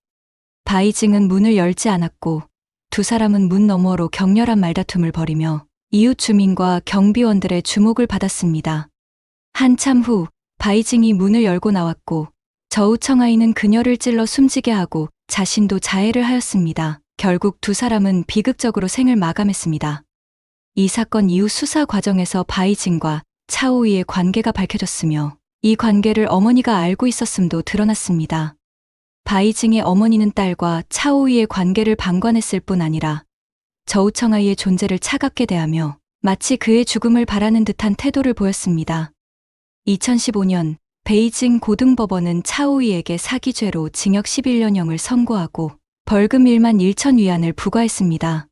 바이징은 문을 열지 않았고 두 사람은 문 너머로 격렬한 말다툼을 벌이며 이웃 주민과 경비원들의 주목을 받았습니다. 한참 후 바이징이 문을 열고 나왔고 저우청아이는 그녀를 찔러 숨지게 하고 자신도 자해를 하였습니다. 결국 두 사람은 비극적으로 생을 마감했습니다. 이 사건 이후 수사 과정에서 바이징과 차오이의 관계가 밝혀졌으며 이 관계를 어머니가 알고 있었음도 드러났습니다. 바이징의 어머니는 딸과 차오이의 관계를 방관했을 뿐 아니라 저우청아이의 존재를 차갑게 대하며 마치 그의 죽음을 바라는 듯한 태도를 보였습니다. 2015년 베이징 고등법원은 차오이에게 사기죄로 징역 11년형을 선고하고 벌금 1만 1천 위안을 부과했습니다.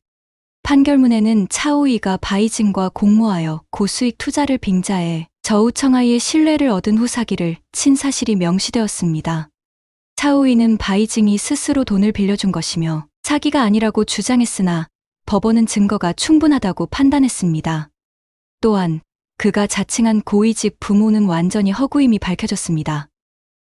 판결문에는 차오이가 바이징과 공모하여 고수익 투자를 빙자해 저우청아이의 신뢰를 얻은 후 사기를 친 사실이 명시되었습니다. 차오이는 바이징이 스스로 돈을 빌려준 것이며 사기가 아니라고 주장했으나 법원은 증거가 충분하다고 판단했습니다. 또한 그가 자칭한 고위직 부모는 완전히 허구임이 밝혀졌습니다.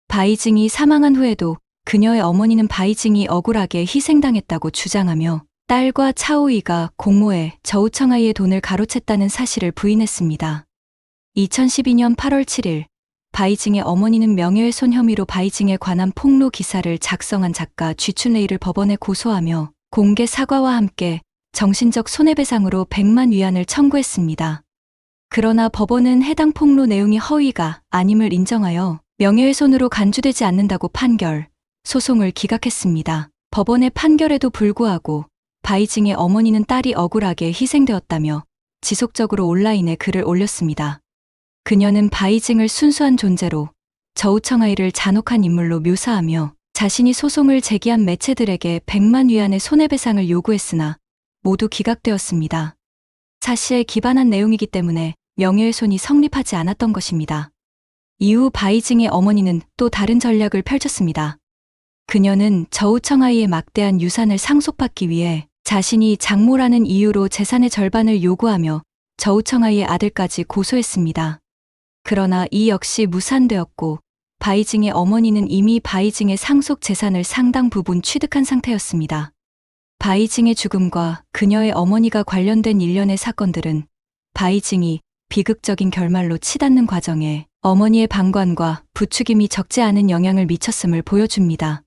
바이징이 사망한 후에도 그녀의 어머니는 바이징이 억울하게 희생당했다고 주장하며 딸과 차오이가 공모해 저우청아이의 돈을 가로챘다는 사실을 부인했습니다. 2012년 8월 7일 바이징의 어머니는 명예훼손 혐의로 바이징에 관한 폭로 기사를 작성한 작가 쥐춘레이를 법원에 고소하며 공개 사과와 함께 정신적 손해배상으로 100만 위안을 청구했습니다. 그러나 법원은 해당 폭로 내용이 허위가 아님을 인정하여 명예훼손으로 간주되지 않는다고 판결, 소송을 기각했습니다. 법원의 판결에도 불구하고 바이징의 어머니는 딸이 억울하게 희생되었다며 지속적으로 온라인에 글을 올렸습니다. 그녀는 바이징을 순수한 존재로 저우청아이를 잔혹한 인물로 묘사하며 자신이 소송을 제기한 매체들에게 100만 위안의 손해배상을 요구했으나 모두 기각되었습니다. 사실에 기반한 내용이기 때문에 명예훼손이 성립하지 않았던 것입니다. 이후 바이징의 어머니는 또 다른 전략을 펼쳤습니다. 그녀는 저우청아이의 막대한 유산을 상속받기 위해 자신이 장모라는 이유로 재산의 절반을 요구하며 저우청아이의 아들까지 고소했습니다. 그러나 이 역시 무산되었고 바이징의 어머니는 이미 바이징의 상속 재산을 상당 부분 취득한 상태였습니다. 바이징의 죽음과 그녀의 어머니가 관련된 일련의 사건들은 바이징이 비극적인 결말로 치닫는 과정에 어머니의 방관과 부추김이 적지 않은 영향을 미쳤음을 보여줍니다.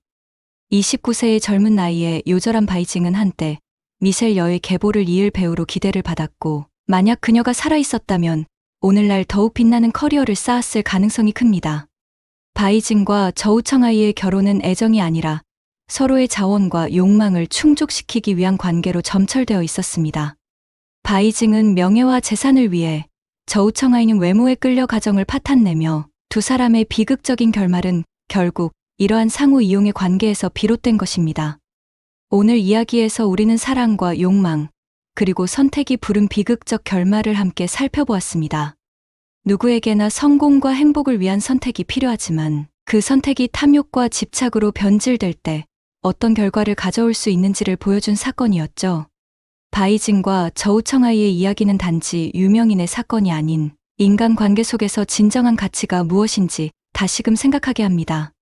29세의 젊은 나이에 요절한 바이징은 한때 미셸 여의 계보를 이을 배우로 기대를 받았고 만약 그녀가 살아있었다면 오늘날 더욱 빛나는 커리어를 쌓았을 가능성이 큽니다. 바이징과 저우청아이의 결혼은 애정이 아니라 서로의 자원과 욕망을 충족시키기 위한 관계로 점철되어 있었습니다. 바이징은 명예와 재산을 위해 저우청아이는 외모에 끌려 가정을 파탄내며 두 사람의 비극적인 결말은 결국 이러한 상호 이용의 관계에서 비롯된 것입니다. 오늘 이야기에서 우리는 사랑과 욕망, 그리고 선택이 부른 비극적 결말을 함께 살펴보았습니다. 누구에게나 성공과 행복을 위한 선택이 필요하지만 그 선택이 탐욕과 집착으로 변질될 때 어떤 결과를 가져올 수 있는지를 보여준 사건이었죠. 바이징과 저우청아이의 이야기는 단지 유명인의 사건이 아닌 인간관계 속에서 진정한 가치가 무엇인지 다시금 생각하게 합니다.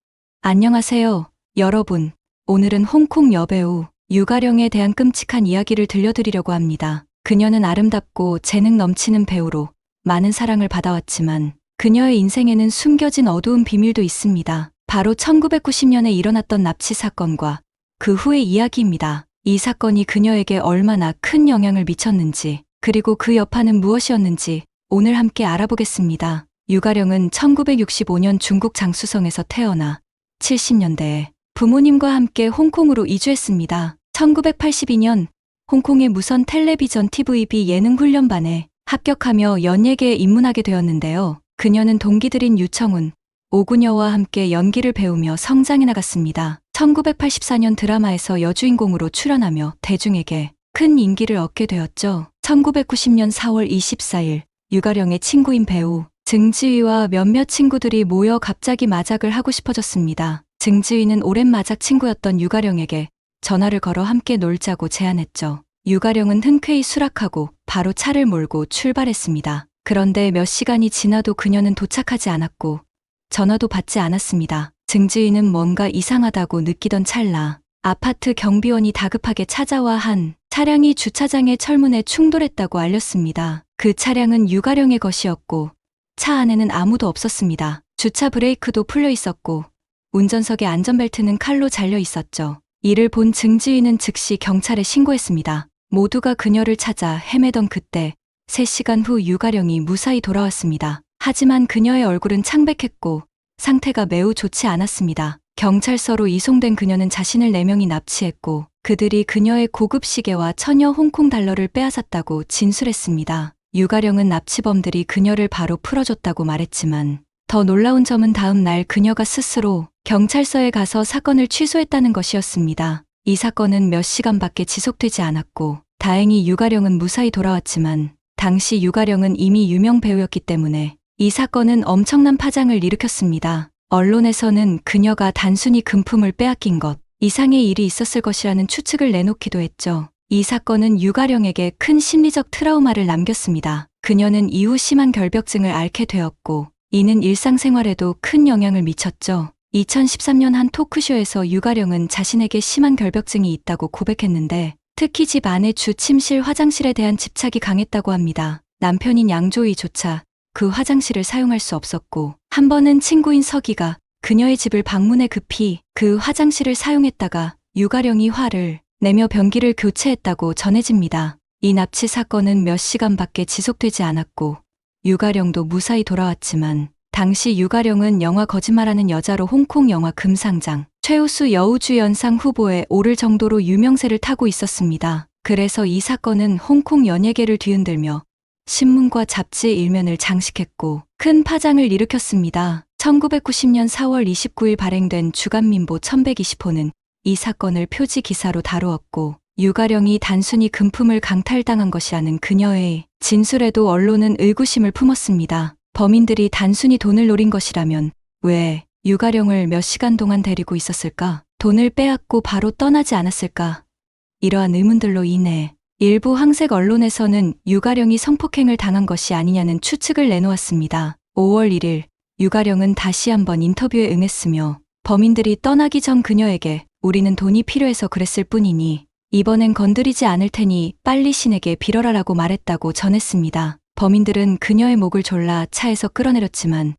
안녕하세요, 여러분. 오늘은 홍콩 여배우 유가령에 대한 끔찍한 이야기를 들려드리려고 합니다. 그녀는 아름답고 재능 넘치는 배우로 많은 사랑을 받아왔지만 그녀의 인생에는 숨겨진 어두운 비밀도 있습니다. 바로 1990년에 일어났던 납치 사건과 그 후의 이야기입니다. 이 사건이 그녀에게 얼마나 큰 영향을 미쳤는지, 그리고 그 여파는 무엇이었는지 오늘 함께 알아보겠습니다. 유가령은 1965년 중국 장쑤성에서 태어나 70년대에 부모님과 함께 홍콩으로 이주했습니다. 1982년 홍콩의 무선 텔레비전 TVB 예능 훈련반에 합격하며 연예계에 입문하게 되었는데요. 그녀는 동기들인 유청훈, 오구녀와 함께 연기를 배우며 성장해 나갔습니다. 1984년 드라마에서 여주인공으로 출연하며 대중에게 큰 인기를 얻게 되었죠. 1990년 4월 24일 유가령의 친구인 배우 증지위와 몇몇 친구들이 모여 갑자기 마작을 하고 싶어졌습니다. 증지위는 오랜 마작 친구였던 유가령에게 전화를 걸어 함께 놀자고 제안했죠. 유가령은 흔쾌히 수락하고 바로 차를 몰고 출발했습니다. 그런데 몇 시간이 지나도 그녀는 도착하지 않았고 전화도 받지 않았습니다. 증지위는 뭔가 이상하다고 느끼던 찰나 아파트 경비원이 다급하게 찾아와 한 차량이 주차장의 철문에 충돌했다고 알렸습니다. 그 차량은 유가령의 것이었고 차 안에는 아무도 없었습니다. 주차 브레이크도 풀려 있었고 운전석의 안전벨트는 칼로 잘려 있었죠. 이를 본 증지위는 즉시 경찰에 신고했습니다. 모두가 그녀를 찾아 헤매던 그때 3시간 후 유가령이 무사히 돌아왔습니다. 하지만 그녀의 얼굴은 창백했고 상태가 매우 좋지 않았습니다. 경찰서로 이송된 그녀는 자신을 4명이 납치했고 그들이 그녀의 고급 시계와 천여 홍콩 달러를 빼앗았다고 진술했습니다. 유가령은 납치범들이 그녀를 바로 풀어줬다고 말했지만 더 놀라운 점은 다음 날 그녀가 스스로 경찰서에 가서 사건을 취소했다는 것이었습니다. 이 사건은 몇 시간밖에 지속되지 않았고 다행히 유가령은 무사히 돌아왔지만 당시 유가령은 이미 유명 배우였기 때문에 이 사건은 엄청난 파장을 일으켰습니다. 언론에서는 그녀가 단순히 금품을 빼앗긴 것 이상의 일이 있었을 것이라는 추측을 내놓기도 했죠. 이 사건은 유가령에게 큰 심리적 트라우마를 남겼습니다. 그녀는 이후 심한 결벽증을 앓게 되었고 이는 일상생활에도 큰 영향을 미쳤죠. 2013년 한 토크쇼에서 유가령은 자신에게 심한 결벽증이 있다고 고백했는데 특히 집 안의 주 침실 화장실에 대한 집착이 강했다고 합니다. 남편인 양조위조차 그 화장실을 사용할 수 없었고 한 번은 친구인 서기가 그녀의 집을 방문해 급히 그 화장실을 사용했다가 유가령이 화를 내며 변기를 교체했다고 전해집니다. 이 납치 사건은 몇 시간밖에 지속되지 않았고 유가령도 무사히 돌아왔지만 당시 유가령은 영화 거짓말하는 여자로 홍콩 영화 금상장 최우수 여우주연상 후보에 오를 정도로 유명세를 타고 있었습니다. 그래서 이 사건은 홍콩 연예계를 뒤흔들며 신문과 잡지의 일면을 장식했고 큰 파장을 일으켰습니다. 1990년 4월 29일 발행된 주간민보 1120호는 이 사건을 표지 기사로 다루었고 유가령이 단순히 금품을 강탈당한 것이라는 그녀의 진술에도 언론은 의구심을 품었습니다. 범인들이 단순히 돈을 노린 것이라면 왜 유가령을 몇 시간 동안 데리고 있었을까? 돈을 빼앗고 바로 떠나지 않았을까? 이러한 의문들로 인해 일부 황색 언론에서는 유가령이 성폭행을 당한 것이 아니냐는 추측을 내놓았습니다. 5월 1일 유가령은 다시 한번 인터뷰에 응했으며 범인들이 떠나기 전 그녀에게 우리는 돈이 필요해서 그랬을 뿐이니 이번엔 건드리지 않을 테니 빨리 신에게 빌어라라고 말했다고 전했습니다. 범인들은 그녀의 목을 졸라 차에서 끌어내렸지만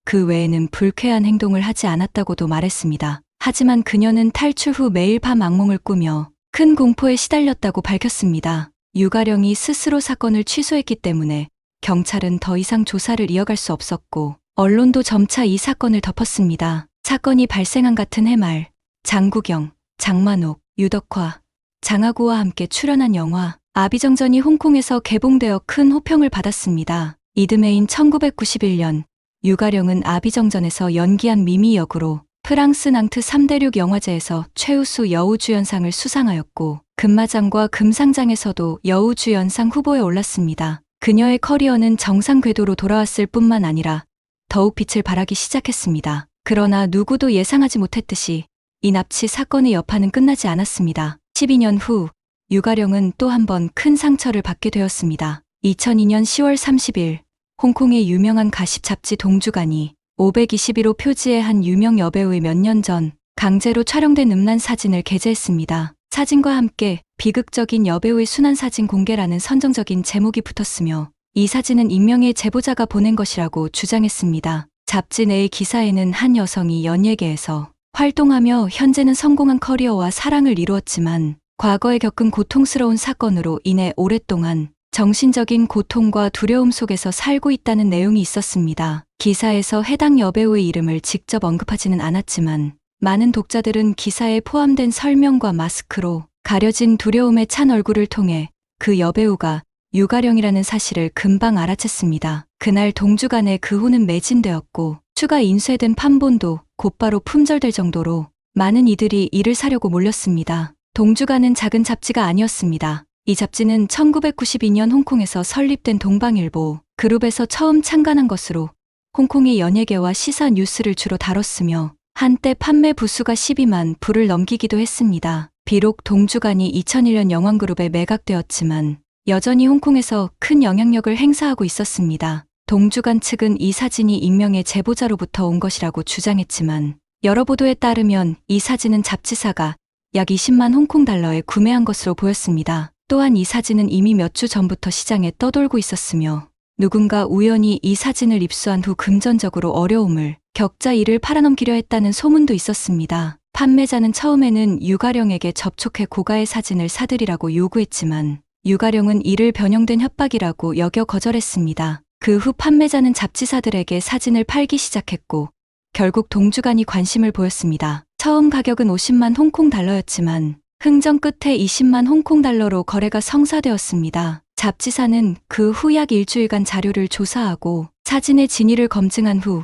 그 외에는 불쾌한 행동을 하지 않았다고도 말했습니다. 하지만 그녀는 탈출 후 매일 밤 악몽을 꾸며 큰 공포에 시달렸다고 밝혔습니다. 유가령이 스스로 사건을 취소했기 때문에 경찰은 더 이상 조사를 이어갈 수 없었고 언론도 점차 이 사건을 덮었습니다. 사건이 발생한 같은 해말 장국영, 장만옥, 유덕화, 장하구와 함께 출연한 영화 아비정전이 홍콩에서 개봉되어 큰 호평을 받았습니다. 이듬해인 1991년 유가령은 아비정전에서 연기한 미미 역으로 프랑스 낭트 3대륙 영화제에서 최우수 여우주연상을 수상하였고 금마장과 금상장에서도 여우주연상 후보에 올랐습니다. 그녀의 커리어는 정상 궤도로 돌아왔을 뿐만 아니라 더욱 빛을 발하기 시작했습니다. 그러나 누구도 예상하지 못했듯이 이 납치 사건의 여파는 끝나지 않았습니다. 12년 후 유가령은 또 한 번 큰 상처를 받게 되었습니다. 2002년 10월 30일 홍콩의 유명한 가십 잡지 동주간이 521호 표지의 한 유명 여배우의 몇 년 전 강제로 촬영된 음란 사진을 게재했습니다. 사진과 함께 비극적인 여배우의 순환 사진 공개라는 선정적인 제목이 붙었으며 이 사진은 익명의 제보자가 보낸 것이라고 주장했습니다. 잡지 내의 기사에는 한 여성이 연예계에서 활동하며 현재는 성공한 커리어와 사랑을 이루었지만 과거에 겪은 고통스러운 사건으로 인해 오랫동안 정신적인 고통과 두려움 속에서 살고 있다는 내용이 있었습니다. 기사에서 해당 여배우의 이름을 직접 언급하지는 않았지만 많은 독자들은 기사에 포함된 설명과 마스크로 가려진 두려움에 찬 얼굴을 통해 그 여배우가 유가령이라는 사실을 금방 알아챘습니다. 그날 동주간에 그 호는 매진되었고 추가 인쇄된 판본도 곧바로 품절될 정도로 많은 이들이 이를 사려고 몰렸습니다. 동주간은 작은 잡지가 아니었습니다. 이 잡지는 1992년 홍콩에서 설립된 동방일보 그룹에서 처음 창간한 것으로 홍콩의 연예계와 시사 뉴스를 주로 다뤘으며 한때 판매 부수가 12만 부를 넘기기도 했습니다. 비록 동주간이 2001년 영왕그룹에 매각되었지만 여전히 홍콩에서 큰 영향력을 행사하고 있었습니다. 동주간 측은 이 사진이 익명의 제보자로부터 온 것이라고 주장했지만 여러 보도에 따르면 이 사진은 잡지사가 약 20만 홍콩 달러에 구매한 것으로 보였습니다. 또한 이 사진은 이미 몇 주 전부터 시장에 떠돌고 있었으며 누군가 우연히 이 사진을 입수한 후 금전적으로 어려움을 겪자 이를 팔아넘기려 했다는 소문도 있었습니다. 판매자는 처음에는 유가령에게 접촉해 고가의 사진을 사들이라고 요구했지만 유가령은 이를 변형된 협박이라고 여겨 거절했습니다. 그 후 판매자는 잡지사들에게 사진을 팔기 시작했고 결국 동주간이 관심을 보였습니다. 처음 가격은 50만 홍콩 달러였지만 흥정 끝에 20만 홍콩 달러로 거래가 성사되었습니다. 잡지사는 그 후 약 일주일간 자료를 조사하고 사진의 진위를 검증한 후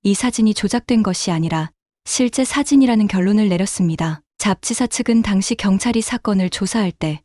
이 사진이 조작된 것이 아니라 실제 사진이라는 결론을 내렸습니다. 잡지사 측은 당시 경찰이 사건을 조사할 때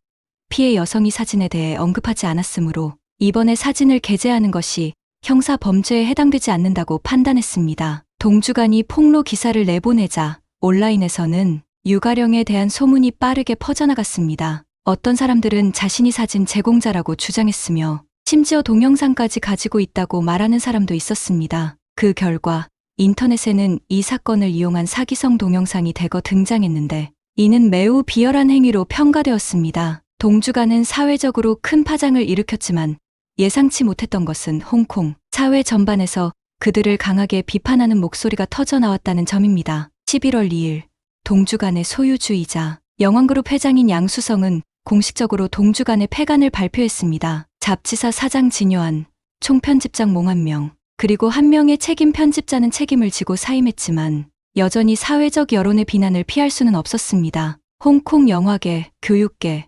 피해 여성이 사진에 대해 언급하지 않았으므로 이번에 사진을 게재하는 것이 형사 범죄에 해당되지 않는다고 판단했습니다. 동주간이 폭로 기사를 내보내자 온라인에서는 유가령에 대한 소문이 빠르게 퍼져나갔습니다. 어떤 사람들은 자신이 사진 제공자라고 주장했으며 심지어 동영상까지 가지고 있다고 말하는 사람도 있었습니다. 그 결과 인터넷에는 이 사건을 이용한 사기성 동영상이 대거 등장했는데 이는 매우 비열한 행위로 평가되었습니다. 동주간은 사회적으로 큰 파장을 일으켰지만 예상치 못했던 것은 홍콩 사회 전반에서 그들을 강하게 비판하는 목소리가 터져나왔다는 점입니다. 11월 2일 동주간의 소유주이자 영왕그룹 회장인 양수성은 공식적으로 동주간의 폐간을 발표했습니다. 잡지사 사장 진요한, 총편집장 몽한명, 그리고 한 명의 책임 편집자는 책임을 지고 사임했지만 여전히 사회적 여론의 비난을 피할 수는 없었습니다. 홍콩 영화계, 교육계,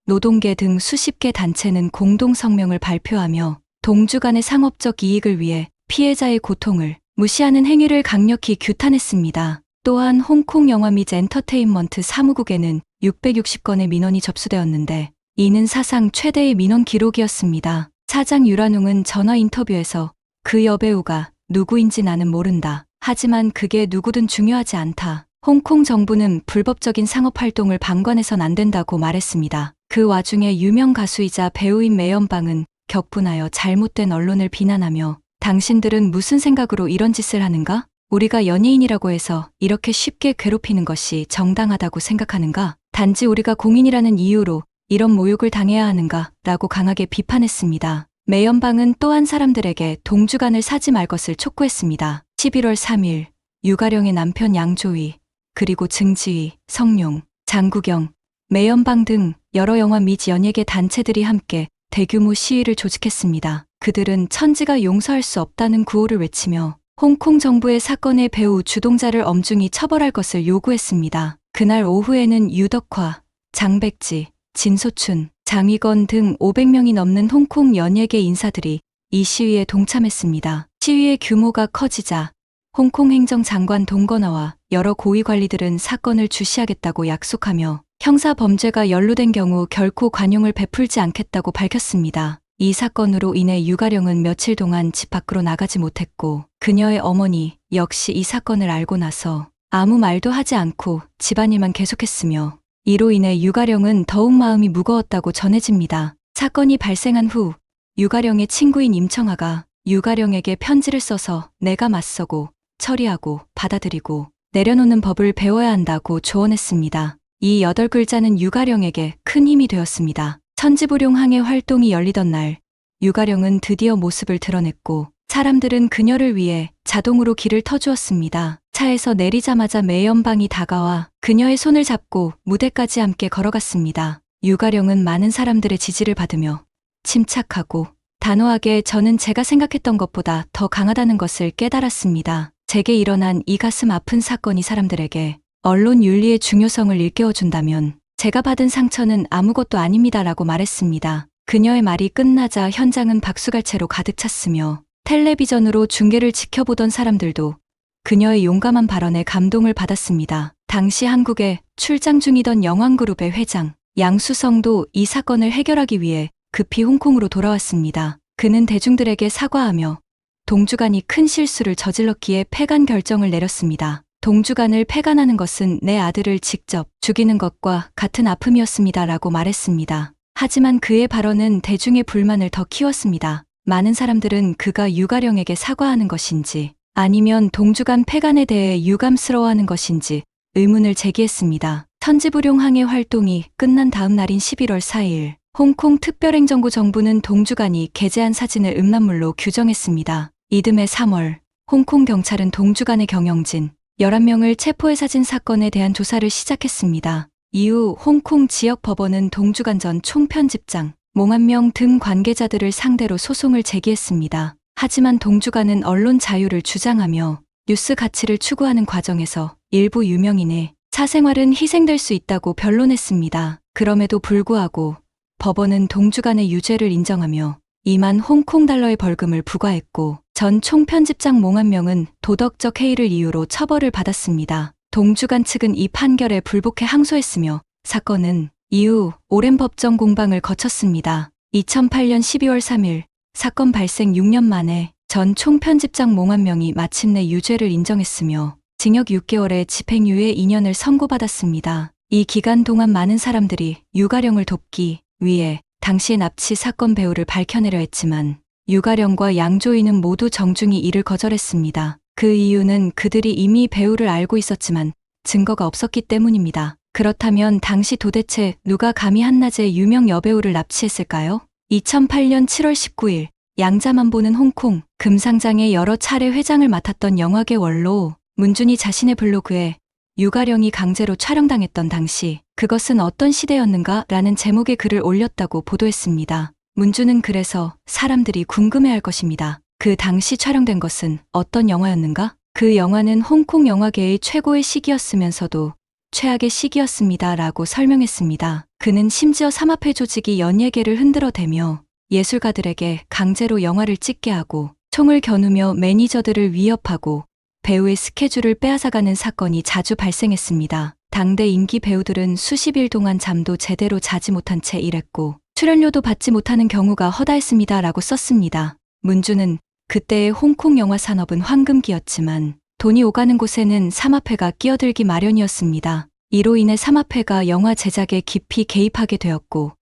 노동계 등 수십 개 단체는 공동 성명을 발표하며 동주간의 상업적 이익을 위해 피해자의 고통을 무시하는 행위를 강력히 규탄했습니다. 또한 홍콩 영화 및 엔터테인먼트 사무국에는 660건의 민원이 접수되었는데 이는 사상 최대의 민원 기록이었습니다. 사장 유란웅은 전화 인터뷰에서 그 여배우가 누구인지 나는 모른다. 하지만 그게 누구든 중요하지 않다. 홍콩 정부는 불법적인 상업활동을 방관해선 안 된다고 말했습니다. 그 와중에 유명 가수이자 배우인 매연방은 격분하여 잘못된 언론을 비난하며 당신들은 무슨 생각으로 이런 짓을 하는가? 우리가 연예인이라고 해서 이렇게 쉽게 괴롭히는 것이 정당하다고 생각하는가? 단지 우리가 공인이라는 이유로 이런 모욕을 당해야 하는가? 라고 강하게 비판했습니다. 매연방은 또한 사람들에게 동주간을 사지 말 것을 촉구했습니다. 11월 3일 유가령의 남편 양조위, 그리고 증지위, 성룡, 장구경, 매연방 등 여러 영화 및 연예계 단체들이 함께 대규모 시위를 조직했습니다. 그들은 천지가 용서할 수 없다는 구호를 외치며 홍콩 정부의 사건의 배후 주동자를 엄중히 처벌할 것을 요구했습니다. 그날 오후에는 유덕화, 장백지, 진소춘, 장위건 등 500명이 넘는 홍콩 연예계 인사들이 이 시위에 동참했습니다. 시위의 규모가 커지자 홍콩 행정장관 동건아와 여러 고위 관리들은 사건을 주시하겠다고 약속하며 형사 범죄가 연루된 경우 결코 관용을 베풀지 않겠다고 밝혔습니다. 이 사건으로 인해 유가령은 며칠 동안 집 밖으로 나가지 못했고 그녀의 어머니 역시 이 사건을 알고 나서 아무 말도 하지 않고 집안일만 계속했으며 이로 인해 유가령은 더욱 마음이 무거웠다고 전해집니다. 사건이 발생한 후 유가령의 친구인 임청아가 유가령에게 편지를 써서 내가 맞서고 처리하고 받아들이고 내려놓는 법을 배워야 한다고 조언했습니다. 이 8글자는 유가령에게 큰 힘이 되었습니다. 천지부룡항의 활동이 열리던 날 유가령은 드디어 모습을 드러냈고 사람들은 그녀를 위해 자동으로 길을 터주었습니다. 차에서 내리자마자 매연방이 다가와 그녀의 손을 잡고 무대까지 함께 걸어갔습니다. 유가령은 많은 사람들의 지지를 받으며 침착하고 단호하게 저는 제가 생각했던 것보다 더 강하다는 것을 깨달았습니다. 제게 일어난 이 가슴 아픈 사건이 사람들에게 언론 윤리의 중요성을 일깨워준다면 제가 받은 상처는 아무것도 아닙니다라고 말했습니다. 그녀의 말이 끝나자 현장은 박수갈채로 가득 찼으며 텔레비전으로 중계를 지켜보던 사람들도 그녀의 용감한 발언에 감동을 받았습니다. 당시 한국에 출장 중이던 영왕그룹의 회장 양수성도 이 사건을 해결하기 위해 급히 홍콩으로 돌아왔습니다. 그는 대중들에게 사과하며 동주간이 큰 실수를 저질렀기에 폐간 결정을 내렸습니다. 동주간을 폐간하는 것은 내 아들을 직접 죽이는 것과 같은 아픔이었습니다. 라고 말했습니다. 하지만 그의 발언은 대중의 불만을 더 키웠습니다. 많은 사람들은 그가 유가령에게 사과하는 것인지 아니면 동주간 폐간에 대해 유감스러워하는 것인지 의문을 제기했습니다. 천지부룡항해 활동이 끝난 다음 날인 11월 4일 홍콩 특별행정구 정부는 동주간이 게재한 사진을 음란물로 규정했습니다. 이듬해 3월 홍콩 경찰은 동주간의 경영진 11명을 체포해 사진 사건에 대한 조사를 시작했습니다. 이후 홍콩 지역 법원은 동주간 전 총편집장, 몽한명 등 관계자들을 상대로 소송을 제기했습니다. 하지만 동주간은 언론 자유를 주장하며 뉴스 가치를 추구하는 과정에서 일부 유명인의 사생활은 희생될 수 있다고 변론했습니다. 그럼에도 불구하고 법원은 동주간의 유죄를 인정하며 2만 홍콩 달러의 벌금을 부과했고 전 총편집장 몽한명은 도덕적 해이를 이유로 처벌을 받았습니다. 동주간 측은 이 판결에 불복해 항소했으며 사건은 이후 오랜 법정 공방을 거쳤습니다. 2008년 12월 3일 사건 발생 6년 만에 전 총편집장 몽한명이 마침내 유죄를 인정했으며 징역 6개월에 집행유예 2년을 선고받았습니다. 이 기간 동안 많은 사람들이 유가령을 돕기 위해 당시의 납치 사건 배후를 밝혀내려 했지만 유가령과 양조위는 모두 정중히 이를 거절했습니다. 그 이유는 그들이 이미 배후를 알고 있었지만 증거가 없었기 때문입니다. 그렇다면 당시 도대체 누가 감히 한낮에 유명 여배우를 납치했을까요? 2008년 7월 19일 양자만보는 홍콩 금상장의 여러 차례 회장을 맡았던 영화계 원로 문준이 자신의 블로그에 유가령이 강제로 촬영당했던 당시 그것은 어떤 시대였는가? 라는 제목의 글을 올렸다고 보도했습니다. 문준은 그래서 사람들이 궁금해할 것입니다. 그 당시 촬영된 것은 어떤 영화였는가? 그 영화는 홍콩 영화계의 최고의 시기였으면서도 최악의 시기였습니다. 라고 설명했습니다. 그는 심지어 삼합회 조직이 연예계를 흔들어대며 예술가들에게 강제로 영화를 찍게 하고 총을 겨누며 매니저들을 위협하고 배우의 스케줄을 빼앗아가는 사건이 자주 발생했습니다. 당대 인기 배우들은 수십일 동안 잠도 제대로 자지 못한 채 일했고 출연료도 받지 못하는 경우가 허다했습니다. 라고 썼습니다. 문준은 그때의 홍콩 영화 산업은 황금기였지만 돈이 오가는 곳에는 삼합회가 끼어들기 마련이었습니다. 이로 인해 삼합회가 영화 제작에 깊이 개입하게 되었고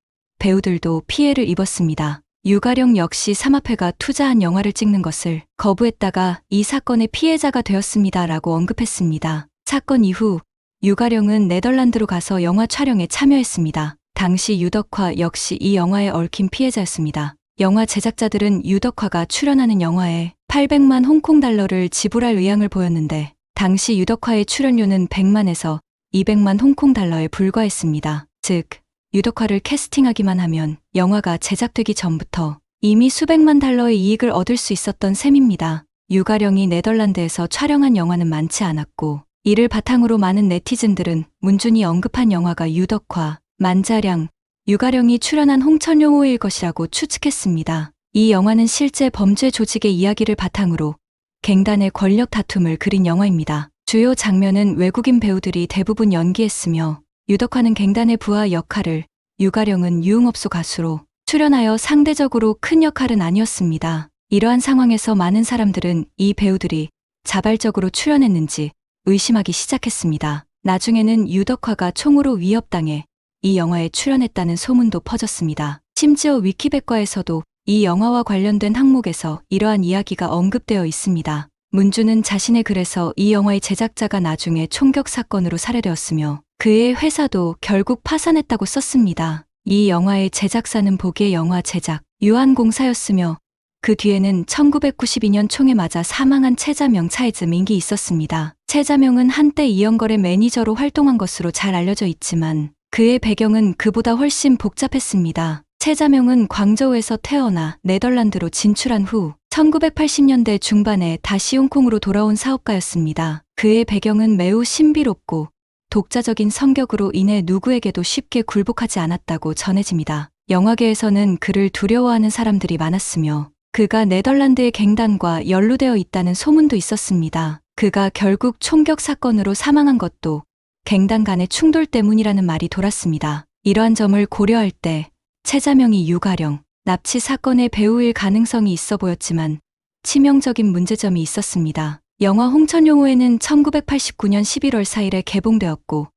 배우들도 피해를 입었습니다. 유가령 역시 삼합회가 투자한 영화를 찍는 것을 거부했다가 이 사건의 피해자가 되었습니다. 라고 언급했습니다. 사건 이후 유가령은 네덜란드로 가서 영화 촬영에 참여했습니다. 당시 유덕화 역시 이 영화에 얽힌 피해자였습니다. 영화 제작자들은 유덕화가 출연하는 영화에 800만 홍콩 달러를 지불할 의향을 보였는데 당시 유덕화의 출연료는 100만에서 200만 홍콩 달러에 불과했습니다. 즉 유덕화를 캐스팅하기만 하면 영화가 제작되기 전부터 이미 수백만 달러의 이익을 얻을 수 있었던 셈입니다. 유가령이 네덜란드에서 촬영한 영화는 많지 않았고 이를 바탕으로 많은 네티즌들은 문준이 언급한 영화가 유덕화, 만자량, 유가령이 출연한 홍천용호일 것이라고 추측했습니다. 이 영화는 실제 범죄 조직의 이야기를 바탕으로 갱단의 권력 다툼을 그린 영화입니다. 주요 장면은 외국인 배우들이 대부분 연기했으며 유덕화는 갱단의 부하 역할을, 유가령은 유흥업소 가수로 출연하여 상대적으로 큰 역할은 아니었습니다. 이러한 상황에서 많은 사람들은 이 배우들이 자발적으로 출연했는지 의심하기 시작했습니다. 나중에는 유덕화가 총으로 위협당해 이 영화에 출연했다는 소문도 퍼졌습니다. 심지어 위키백과에서도 이 영화와 관련된 항목에서 이러한 이야기가 언급되어 있습니다. 문준은 자신의 글에서 이 영화의 제작자가 나중에 총격 사건으로 살해되었으며 그의 회사도 결국 파산했다고 썼습니다. 이 영화의 제작사는 보기에 영화 제작 유한공사였으며 그 뒤에는 1992년 총에 맞아 사망한 최자명 차이즈밍이 있었습니다. 최자명은 한때 이영걸의 매니저로 활동한 것으로 잘 알려져 있지만 그의 배경은 그보다 훨씬 복잡했습니다. 최자명은 광저우에서 태어나 네덜란드로 진출한 후 1980년대 중반에 다시 홍콩으로 돌아온 사업가였습니다. 그의 배경은 매우 신비롭고 독자적인 성격으로 인해 누구에게도 쉽게 굴복하지 않았다고 전해집니다. 영화계에서는 그를 두려워하는 사람들이 많았으며 그가 네덜란드의 갱단과 연루되어 있다는 소문도 있었습니다. 그가 결국 총격 사건으로 사망한 것도 갱단 간의 충돌 때문이라는 말이 돌았습니다. 이러한 점을 고려할 때 채자명이 유가령, 납치 사건의 배우일 가능성이 있어 보였지만 치명적인 문제점이 있었습니다. 영화 홍천용호에는 1989년 11월 4일에 개봉되었고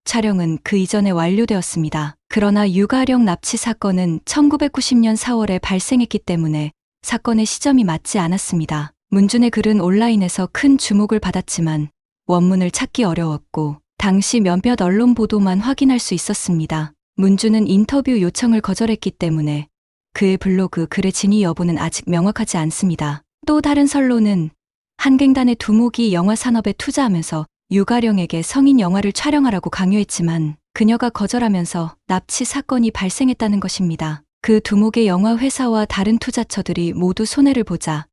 촬영은 그 이전에 완료되었습니다. 그러나 유가령 납치 사건은 1990년 4월에 발생했기 때문에 사건의 시점이 맞지 않았습니다. 문준의 글은 온라인에서 큰 주목을 받았지만 원문을 찾기 어려웠고 당시 몇몇 언론 보도만 확인할 수 있었습니다. 문준은 인터뷰 요청을 거절했기 때문에 그의 블로그 글의 진위 여부는 아직 명확하지 않습니다. 또 다른 선로는 한갱단의 두목이 영화 산업에 투자하면서 유가령에게 성인 영화를 촬영하라고 강요했지만 그녀가 거절하면서 납치 사건이 발생했다는 것입니다. 그 두목의 영화 회사와 다른 투자처들이 모두 손해를 보자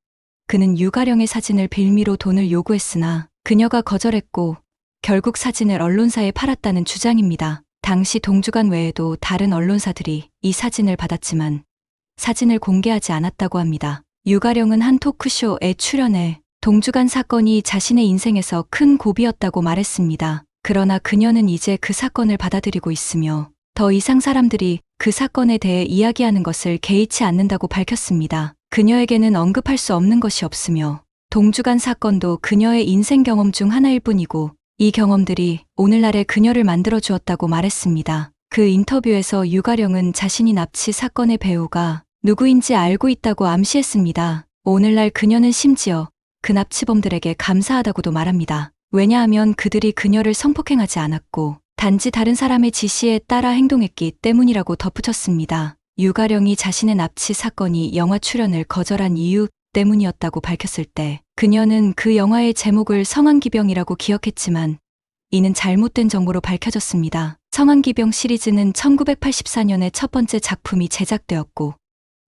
그는 유가령의 사진을 빌미로 돈을 요구했으나 그녀가 거절했고 결국 사진을 언론사에 팔았다는 주장입니다. 당시 동주간 외에도 다른 언론사들이 이 사진을 받았지만 사진을 공개하지 않았다고 합니다. 유가령은 한 토크쇼에 출연해 동주간 사건이 자신의 인생에서 큰 고비였다고 말했습니다. 그러나 그녀는 이제 그 사건을 받아들이고 있으며 더 이상 사람들이 그 사건에 대해 이야기하는 것을 개의치 않는다고 밝혔습니다. 그녀에게는 언급할 수 없는 것이 없으며 동주간 사건도 그녀의 인생 경험 중 하나일 뿐이고 이 경험들이 오늘날의 그녀를 만들어 주었다고 말했습니다. 그 인터뷰에서 유가령은 자신이 납치 사건의 배우가 누구인지 알고 있다고 암시했습니다. 오늘날 그녀는 심지어 그 납치범들에게 감사하다고도 말합니다. 왜냐하면 그들이 그녀를 성폭행하지 않았고 단지 다른 사람의 지시에 따라 행동했기 때문이라고 덧붙였습니다. 유가령이 자신의 납치 사건이 영화 출연을 거절한 이유 때문이었다고 밝혔을 때 그녀는 그 영화의 제목을 성황기병이라고 기억했지만 이는 잘못된 정보로 밝혀졌습니다. 성황기병 시리즈는 1984년에 첫 번째 작품이 제작되었고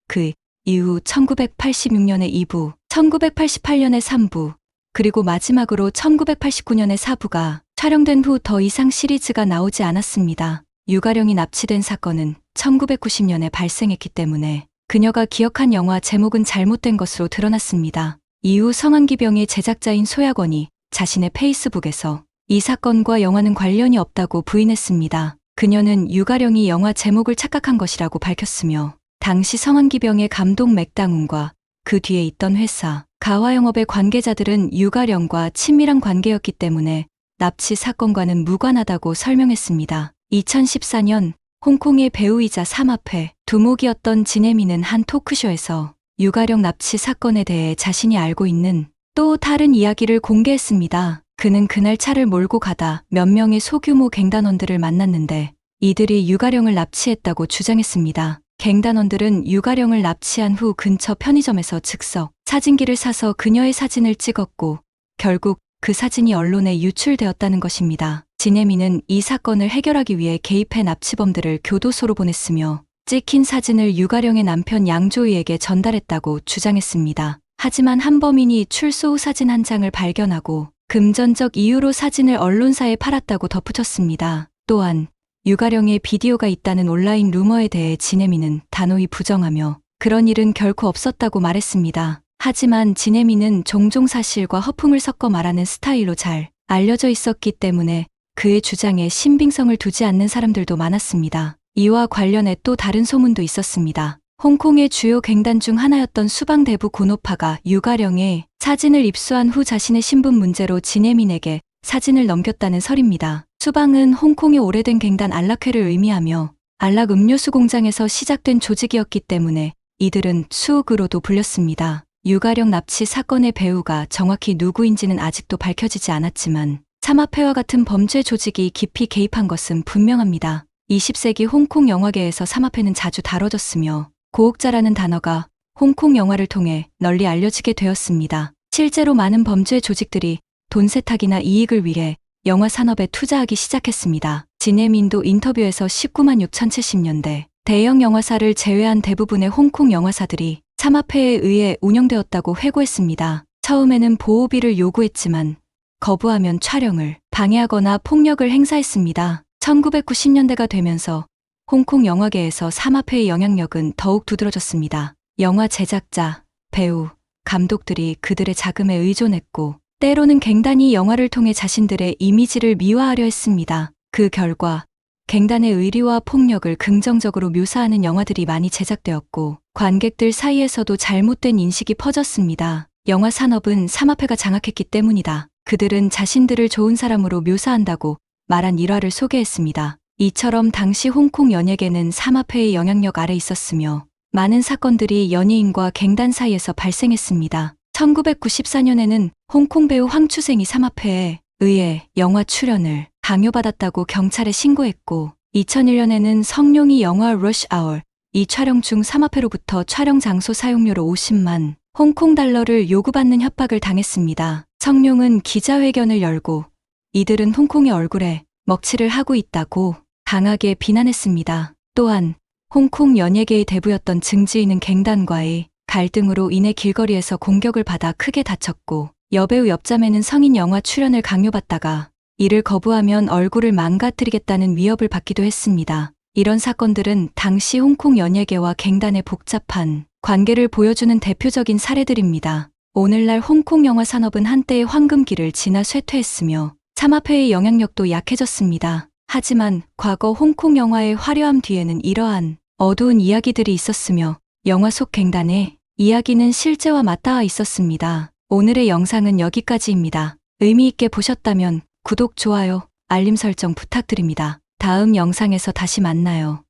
그 이후 1986년에 2부, 1988년에 3부, 그리고 마지막으로 1989년에 4부가 촬영된 후 더 이상 시리즈가 나오지 않았습니다. 유가령이 납치된 사건은 1990년에 발생했기 때문에 그녀가 기억한 영화 제목은 잘못된 것으로 드러났습니다. 이후 성황기병의 제작자인 소약원이 자신의 페이스북에서 이 사건과 영화는 관련이 없다고 부인했습니다. 그녀는 유가령이 영화 제목을 착각한 것이라고 밝혔으며 당시 성황기병의 감독 맥당운과 그 뒤에 있던 회사, 가화영업의 관계자들은 유가령과 친밀한 관계였기 때문에 납치 사건과는 무관하다고 설명했습니다. 2014년 홍콩의 배우이자 삼합회 두목이었던 진혜미는 한 토크쇼에서 유가령 납치 사건에 대해 자신이 알고 있는 또 다른 이야기를 공개했습니다. 그는 그날 차를 몰고 가다 몇 명의 소규모 갱단원들을 만났는데 이들이 유가령을 납치했다고 주장했습니다. 갱단원들은 유가령을 납치한 후 근처 편의점에서 즉석 사진기를 사서 그녀의 사진을 찍었고 결국 그 사진이 언론에 유출되었다는 것입니다. 진혜미는 이 사건을 해결하기 위해 개입해 납치범들을 교도소로 보냈으며 찍힌 사진을 유가령의 남편 양조위에게 전달했다고 주장했습니다. 하지만 한 범인이 출소 후 사진 한 장을 발견하고 금전적 이유로 사진을 언론사에 팔았다고 덧붙였습니다. 또한 유가령의 비디오가 있다는 온라인 루머에 대해 진혜미는 단호히 부정하며 그런 일은 결코 없었다고 말했습니다. 하지만 진혜미는 종종 사실과 허풍을 섞어 말하는 스타일로 잘 알려져 있었기 때문에 그의 주장에 신빙성을 두지 않는 사람들도 많았습니다. 이와 관련해 또 다른 소문도 있었습니다. 홍콩의 주요 갱단 중 하나였던 수방대부 고노파가 유가령의 사진을 입수한 후 자신의 신분 문제로 진혜민에게 사진을 넘겼다는 설입니다. 수방은 홍콩의 오래된 갱단 안락회를 의미하며 안락 음료수 공장에서 시작된 조직이었기 때문에 이들은 수흑으로도 불렸습니다. 유가령 납치 사건의 배우가 정확히 누구인지는 아직도 밝혀지지 않았지만 삼합회와 같은 범죄 조직이 깊이 개입한 것은 분명합니다. 20세기 홍콩 영화계에서 삼합회는 자주 다뤄졌으며 고혹자라는 단어가 홍콩 영화를 통해 널리 알려지게 되었습니다. 실제로 많은 범죄 조직들이 돈 세탁이나 이익을 위해 영화 산업에 투자하기 시작했습니다. 진혜민도 인터뷰에서 19만 6,070년대 대형 영화사를 제외한 대부분의 홍콩 영화사들이 삼합회에 의해 운영되었다고 회고했습니다. 처음에는 보호비를 요구했지만 거부하면 촬영을 방해하거나 폭력을 행사했습니다. 1990년대가 되면서 홍콩 영화계에서 삼합회의 영향력은 더욱 두드러졌습니다. 영화 제작자, 배우, 감독들이 그들의 자금에 의존했고 때로는 갱단이 영화를 통해 자신들의 이미지를 미화하려 했습니다. 그 결과 갱단의 의리와 폭력을 긍정적으로 묘사하는 영화들이 많이 제작되었고 관객들 사이에서도 잘못된 인식이 퍼졌습니다. 영화 산업은 삼합회가 장악했기 때문이다. 그들은 자신들을 좋은 사람으로 묘사한다고 말한 일화를 소개했습니다. 이처럼 당시 홍콩 연예계는 삼합회의 영향력 아래 있었으며 많은 사건들이 연예인과 갱단 사이에서 발생했습니다. 1994년에는 홍콩 배우 황추생이 삼합회에 의해 영화 출연을 강요받았다고 경찰에 신고했고 2001년에는 성룡이 영화 러시 아워 이 촬영 중 삼합회로부터 촬영 장소 사용료로 50만 홍콩 달러를 요구받는 협박을 당했습니다. 성룡은 기자회견을 열고 이들은 홍콩의 얼굴에 먹칠을 하고 있다고 강하게 비난했습니다. 또한 홍콩 연예계의 대부였던 증지인은 갱단과의 갈등으로 인해 길거리에서 공격을 받아 크게 다쳤고 여배우 옆자매는 성인 영화 출연을 강요받다가 이를 거부하면 얼굴을 망가뜨리겠다는 위협을 받기도 했습니다. 이런 사건들은 당시 홍콩 연예계와 갱단의 복잡한 관계를 보여주는 대표적인 사례들입니다. 오늘날 홍콩 영화 산업은 한때의 황금기를 지나 쇠퇴했으며 삼합회의 영향력도 약해졌습니다. 하지만 과거 홍콩 영화의 화려함 뒤에는 이러한 어두운 이야기들이 있었으며 영화 속 갱단의 이야기는 실제와 맞닿아 있었습니다. 오늘의 영상은 여기까지입니다. 의미 있게 보셨다면 구독, 좋아요, 알림 설정 부탁드립니다. 다음 영상에서 다시 만나요.